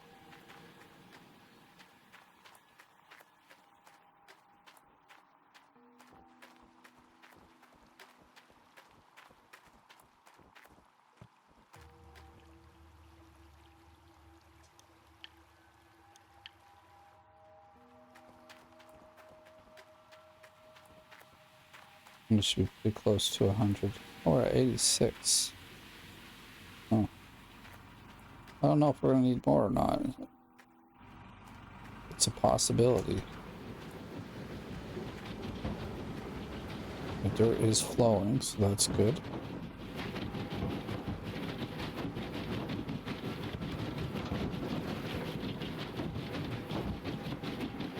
We should be pretty close to 100. Oh, we're at 86. Oh. I don't know if we're gonna need more or not. It's a possibility. The dirt is flowing, so that's good.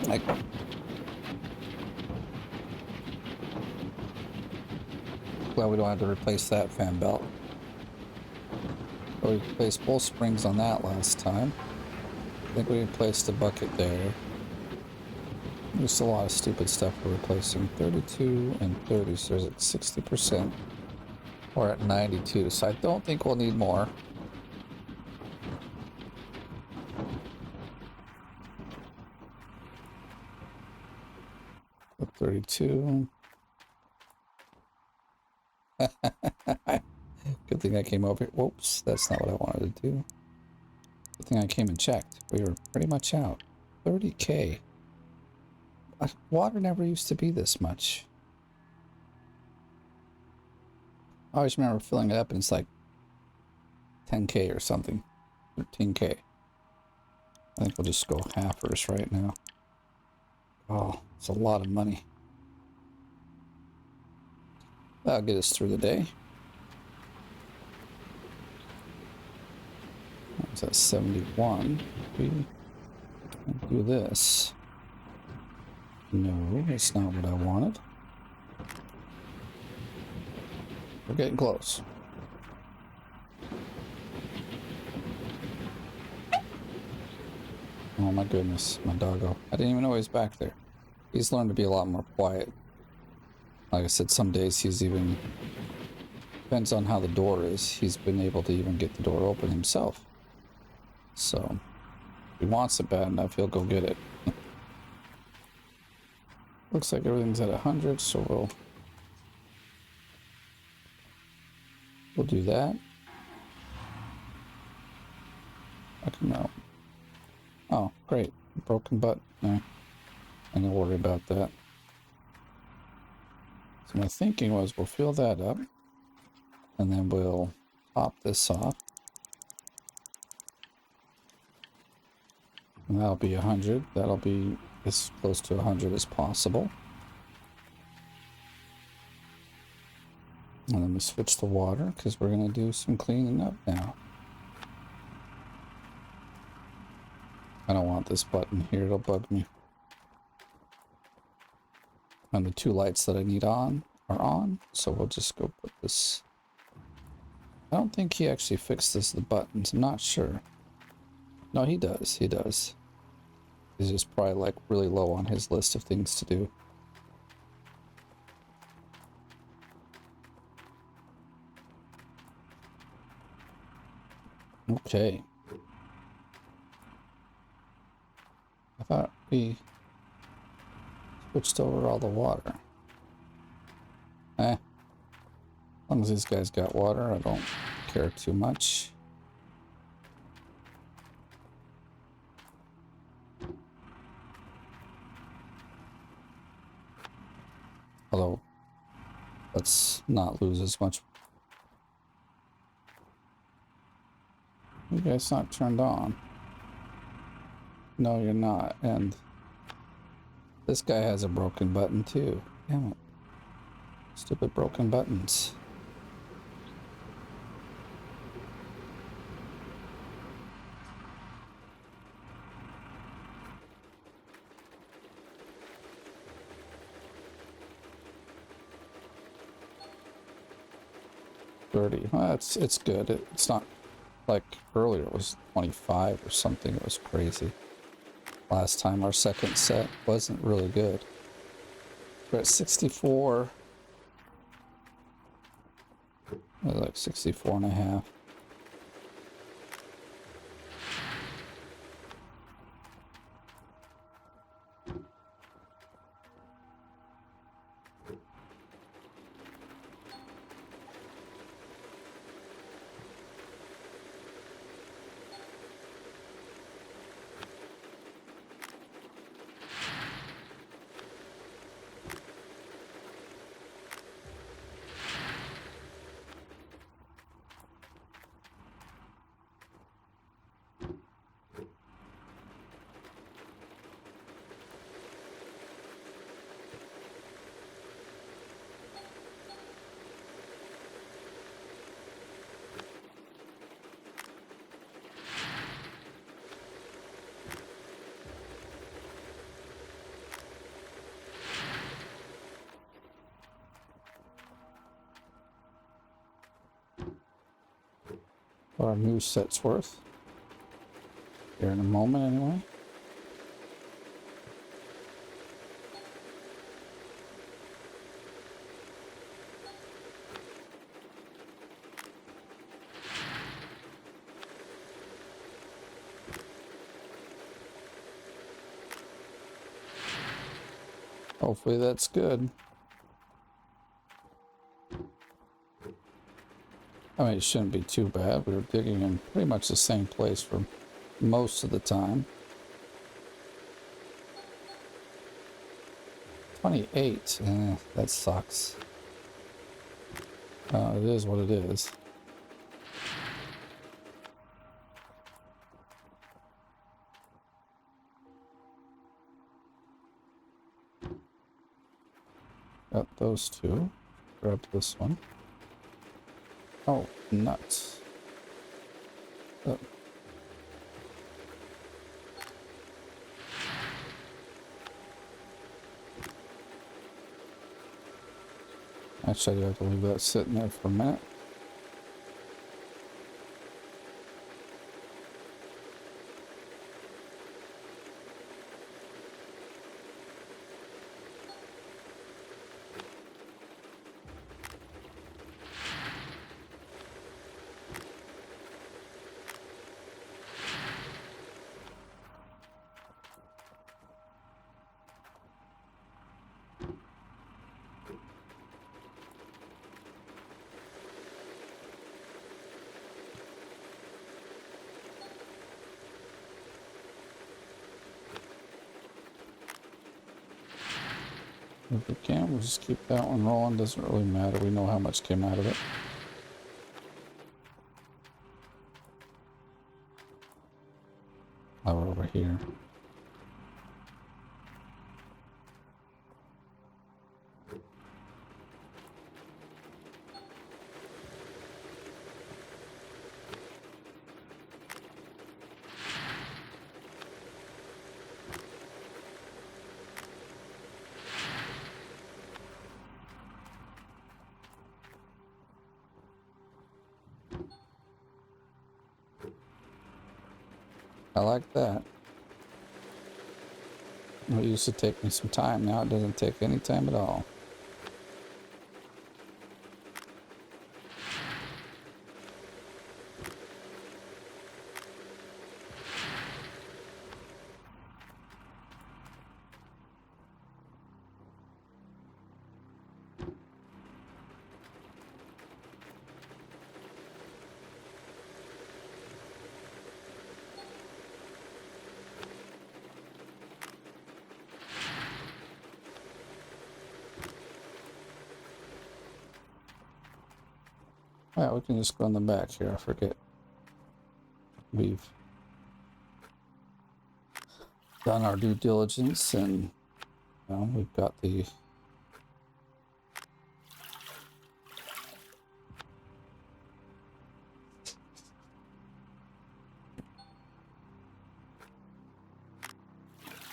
Like, well, we don't have to replace that fan belt. We replaced both springs on that last time. I think we replaced the bucket there. There's a lot of stupid stuff we're replacing. 32 and 30, so there's at 60%. We're at 92, so I don't think we'll need more. Put 32. Good thing I came over here. Whoops, that's not what I wanted to do. Good thing I came and checked. We were pretty much out. 30K. Water never used to be this much. I always remember filling it up and it's like 10K or something. 13K. I think we'll just go halfers right now. Oh, it's a lot of money. That'll get us through the day. It's at 71. We can do this. No, that's not what I wanted. We're getting close. Oh my goodness, my doggo. I didn't even know he was back there. He's learned to be a lot more quiet. Like I said, some days he's even, depends on how the door is, he's been able to even get the door open himself. So, if he wants it bad enough, he'll go get it. Looks like everything's at 100, so we'll do that. I can know. Oh, great. Broken butt. No, I'm gonna worry about that. So my thinking was we'll fill that up, and then we'll pop this off. And that'll be 100. That'll be as close to 100 as possible. And then we switch to water because we're going to do some cleaning up now. I don't want this button here. It'll bug me. And the two lights that I need on are on. So we'll just go put this. I don't think he actually fixes the buttons. I'm not sure. No, he does. He does. He's just probably like really low on his list of things to do. Okay. I thought we switched over all the water. As long as these guys got water, I don't care too much. Although, let's not lose as much. You guys not turned on. No, you're not. And this guy has a broken button too. Damn it. Stupid broken buttons. Well, it's good. It's not like earlier it was 25 or something. It was crazy. Last time our second set wasn't really good. We're at 64. Like 64 and a half. what our new set's worth. Here in a moment, anyway. Hopefully that's good. I mean, it shouldn't be too bad. We were digging in pretty much the same place for most of the time. 28. That sucks. It is what it is. Got those two. Grab this one. Oh, nuts. Oh. Actually, I have to leave that sitting there for a minute. If we can, we'll just keep that one rolling. Doesn't really matter. We know how much came out of it. Now we're over here. I like that. It used to take me some time. Now it doesn't take any time at all. Yeah, we can just go in the back here. I forget. We've done our due diligence and we've got the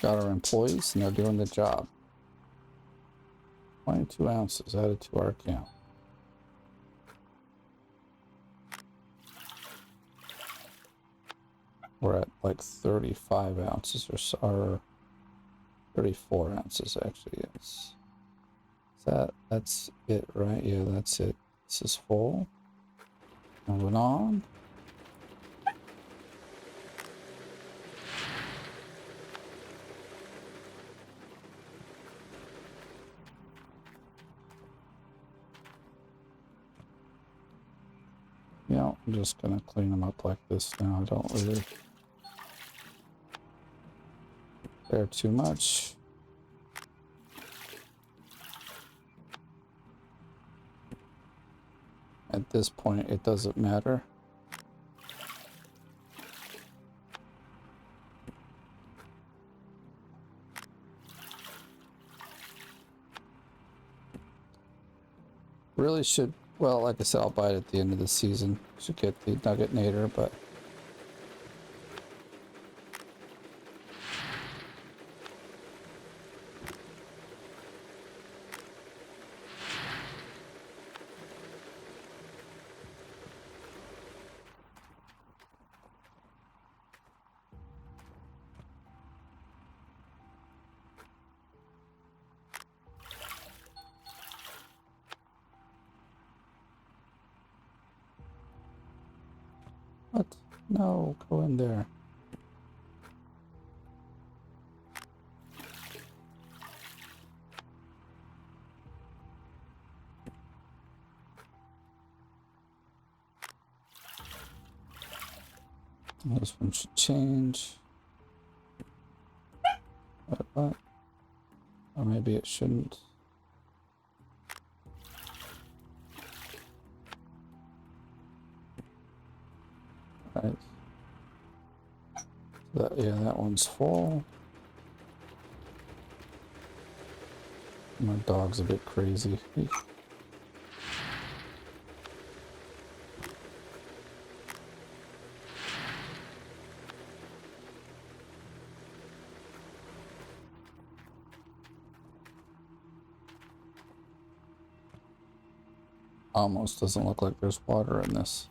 got our employees and they're doing the job. 22 ounces added to our account. We're at like 35 ounces or 34 ounces actually, yes. That's it, right? Yeah, that's it. This is full. Moving on. Yeah, I'm just gonna clean them up like this now. I don't really care too much. At this point, it doesn't matter. Really should, well, like I said, I'll buy it at the end of the season. Should get the Nugget Nader, but What? No, go in there. This one should change. What? Or maybe it shouldn't. Right. Yeah, that one's full. My dog's a bit crazy. Almost doesn't look like there's water in this.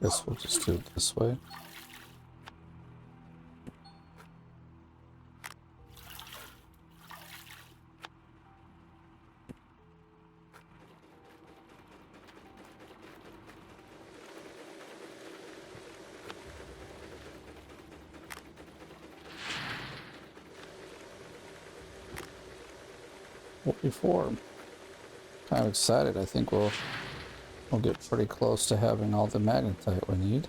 Guess we'll just do it this way. What before? Kind of excited. I think we'll get pretty close to having all the magnetite we need.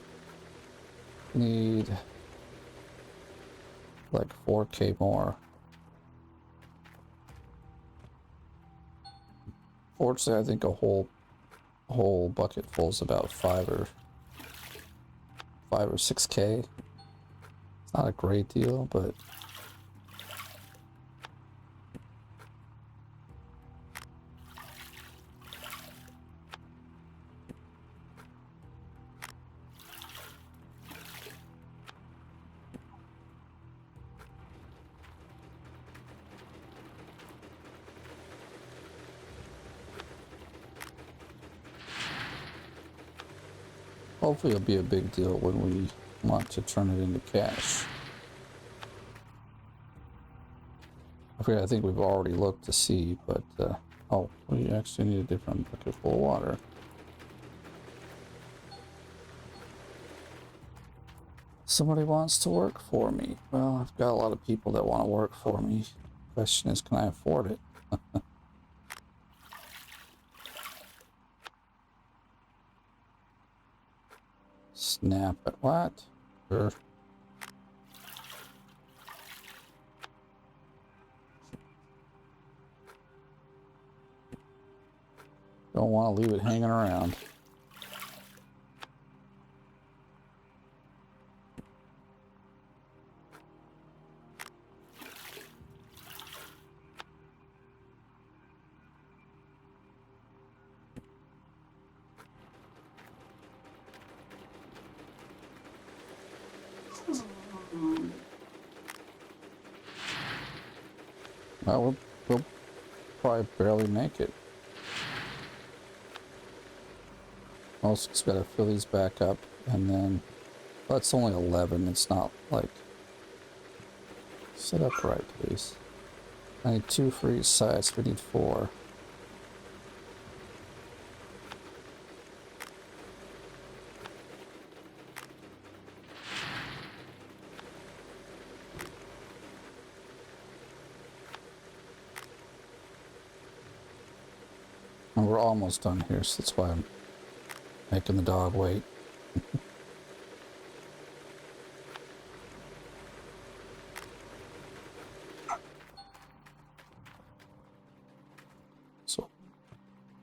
Need like 4K more. Fortunately, I think a whole bucket full is about 5 or 6K. It's not a great deal, but hopefully it'll be a big deal when we want to turn it into cash. I think we've already looked to see, but oh, we actually need a different bucket full of water. Somebody wants to work for me. Well, I've got a lot of people that want to work for me. Question is, can I afford it? Snap it. What? Sure. Don't want to leave it hanging around. Well, we'll probably barely make it. Also, just gotta fill these back up, and then, well, it's only 11. It's not like, set up right, please. I need 2 for each side, so we need 4. And we're almost done here, so that's why I'm making the dog wait. So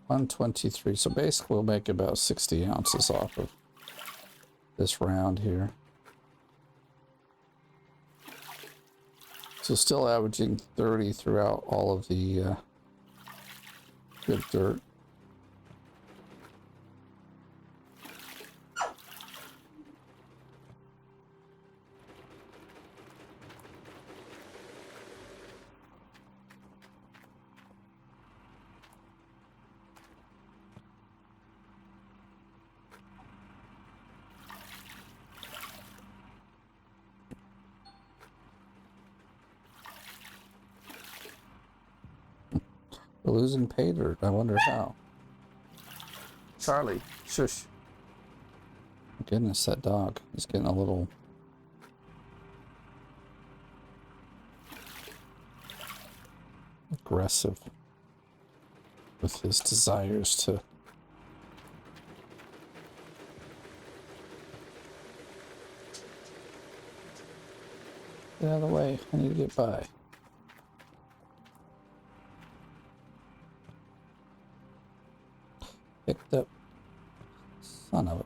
123. So basically we'll make about 60 ounces off of this round here. So still averaging 30 throughout all of the good dirt. We're losing pay dirt. I wonder how. Charlie, shush. Goodness, that dog is getting a little... aggressive with his desires to... Get out of the way. I need to get by. Picked up. Son of a...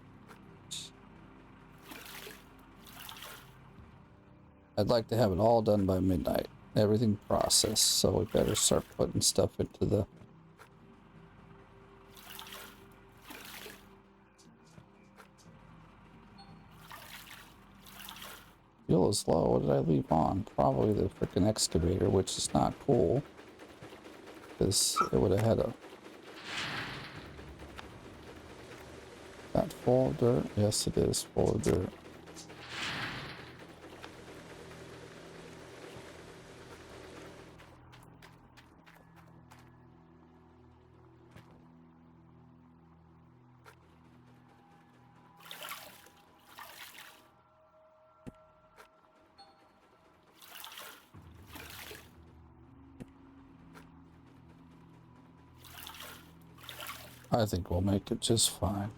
I'd like to have it all done by midnight. Everything processed, so we better start putting stuff into the... Fuel is low. What did I leave on? Probably the freaking excavator, which is not cool. Because it would have had a... That full of dirt? Yes, it is full of dirt. I think we'll make it just fine.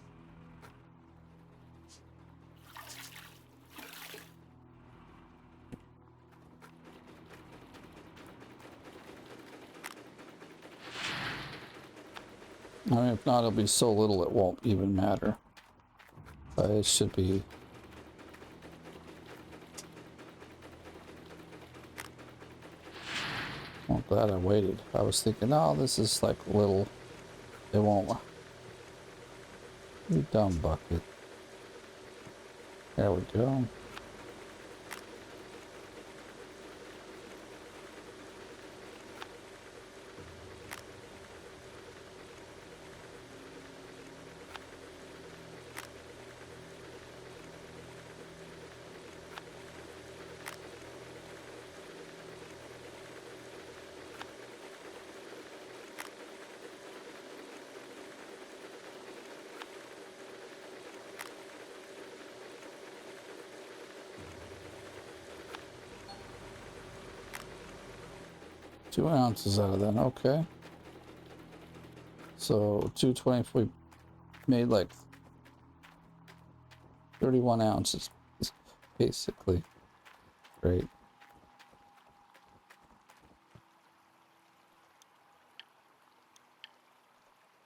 I mean, if not, it'll be so little it won't even matter. But it should be... Well, glad I waited. I was thinking, oh, this is like little... It won't... You dumb bucket. There we go. Two ounces out of that, okay. So 220, we made like 31 ounces, basically. Great.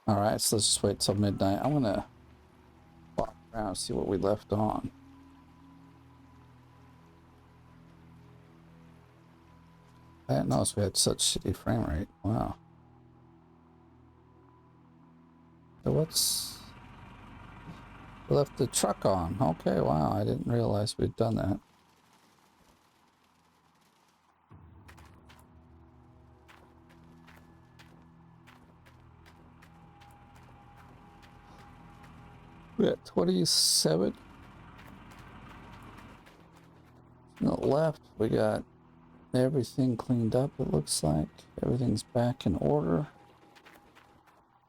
All right, so let's just wait till midnight. I'm gonna walk around and see what we left on. I didn't notice we had such shitty frame rate. Wow. So what's... We left the truck on. Okay, wow, I didn't realize we'd done that. We got 27. No left. We got everything cleaned up, it looks like. Everything's back in order.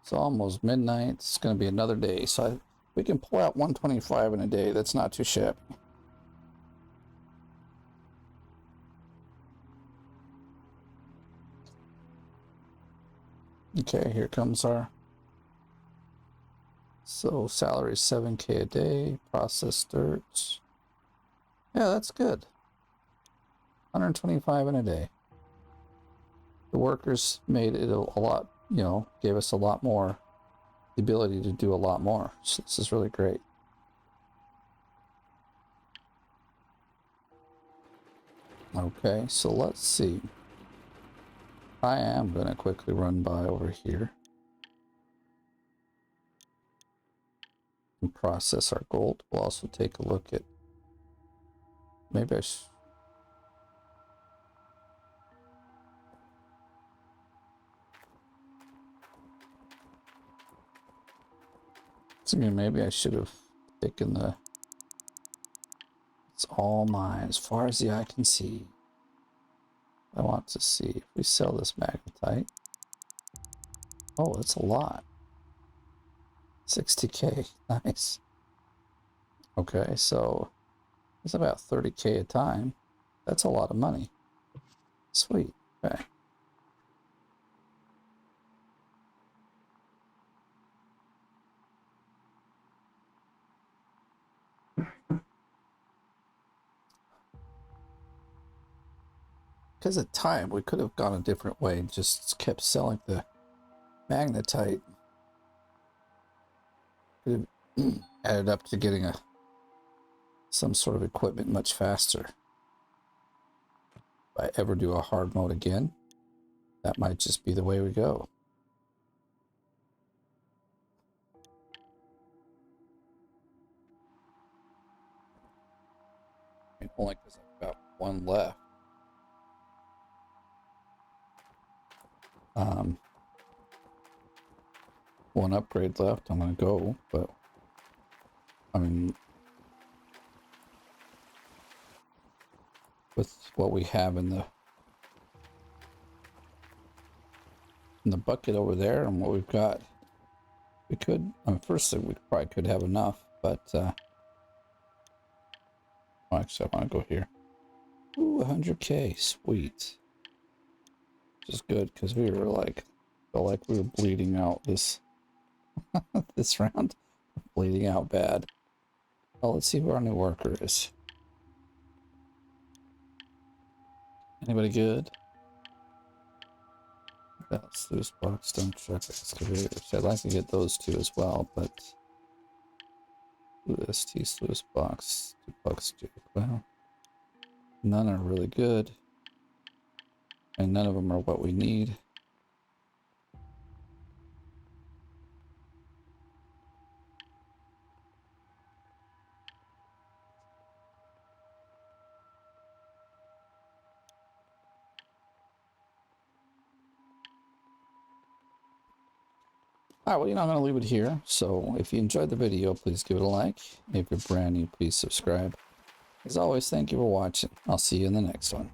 It's almost midnight. It's going to be another day. So we can pull out 125 in a day. That's not too shabby. Okay, here comes our... So salary is 7K a day. Processed dirt. Yeah, that's good. 125 in a day. The workers made it a lot, you know, gave us a lot more, the ability to do a lot more. So this is really great. Okay, so let's see. I am going to quickly run by over here and process our gold. We'll also take a look at, maybe I should... I mean, maybe I should have taken the... It's all mine, as far as the eye can see. I want to see if we sell this magnetite. Oh, that's a lot. 60K. Nice. Okay, so it's about 30K a time. That's a lot of money. Sweet. Okay. Because of time, we could have gone a different way and just kept selling the magnetite. Could have added up to getting some sort of equipment much faster. If I ever do a hard mode again, that might just be the way we go. I mean, only because I've got one left. One upgrade left. I'm gonna go, but I mean, with what we have in the bucket over there and what we've got, we could. I mean, first we probably could have enough, but well, actually, I want to go here. Ooh, 100K, sweet. Which is good because we were like, felt like we were bleeding out this this round, bleeding out bad. Well, let's see who our new worker is. Anybody good? That's loose box, stone truck, excavator. So I'd like to get those two as well, but ST sluice box, 2 bucks, dude. Well, none are really good, and none of them are what we need. All right, well, I'm going to leave it here. So if you enjoyed the video, please give it a like. If you're brand new, please subscribe. As always, thank you for watching. I'll see you in the next one.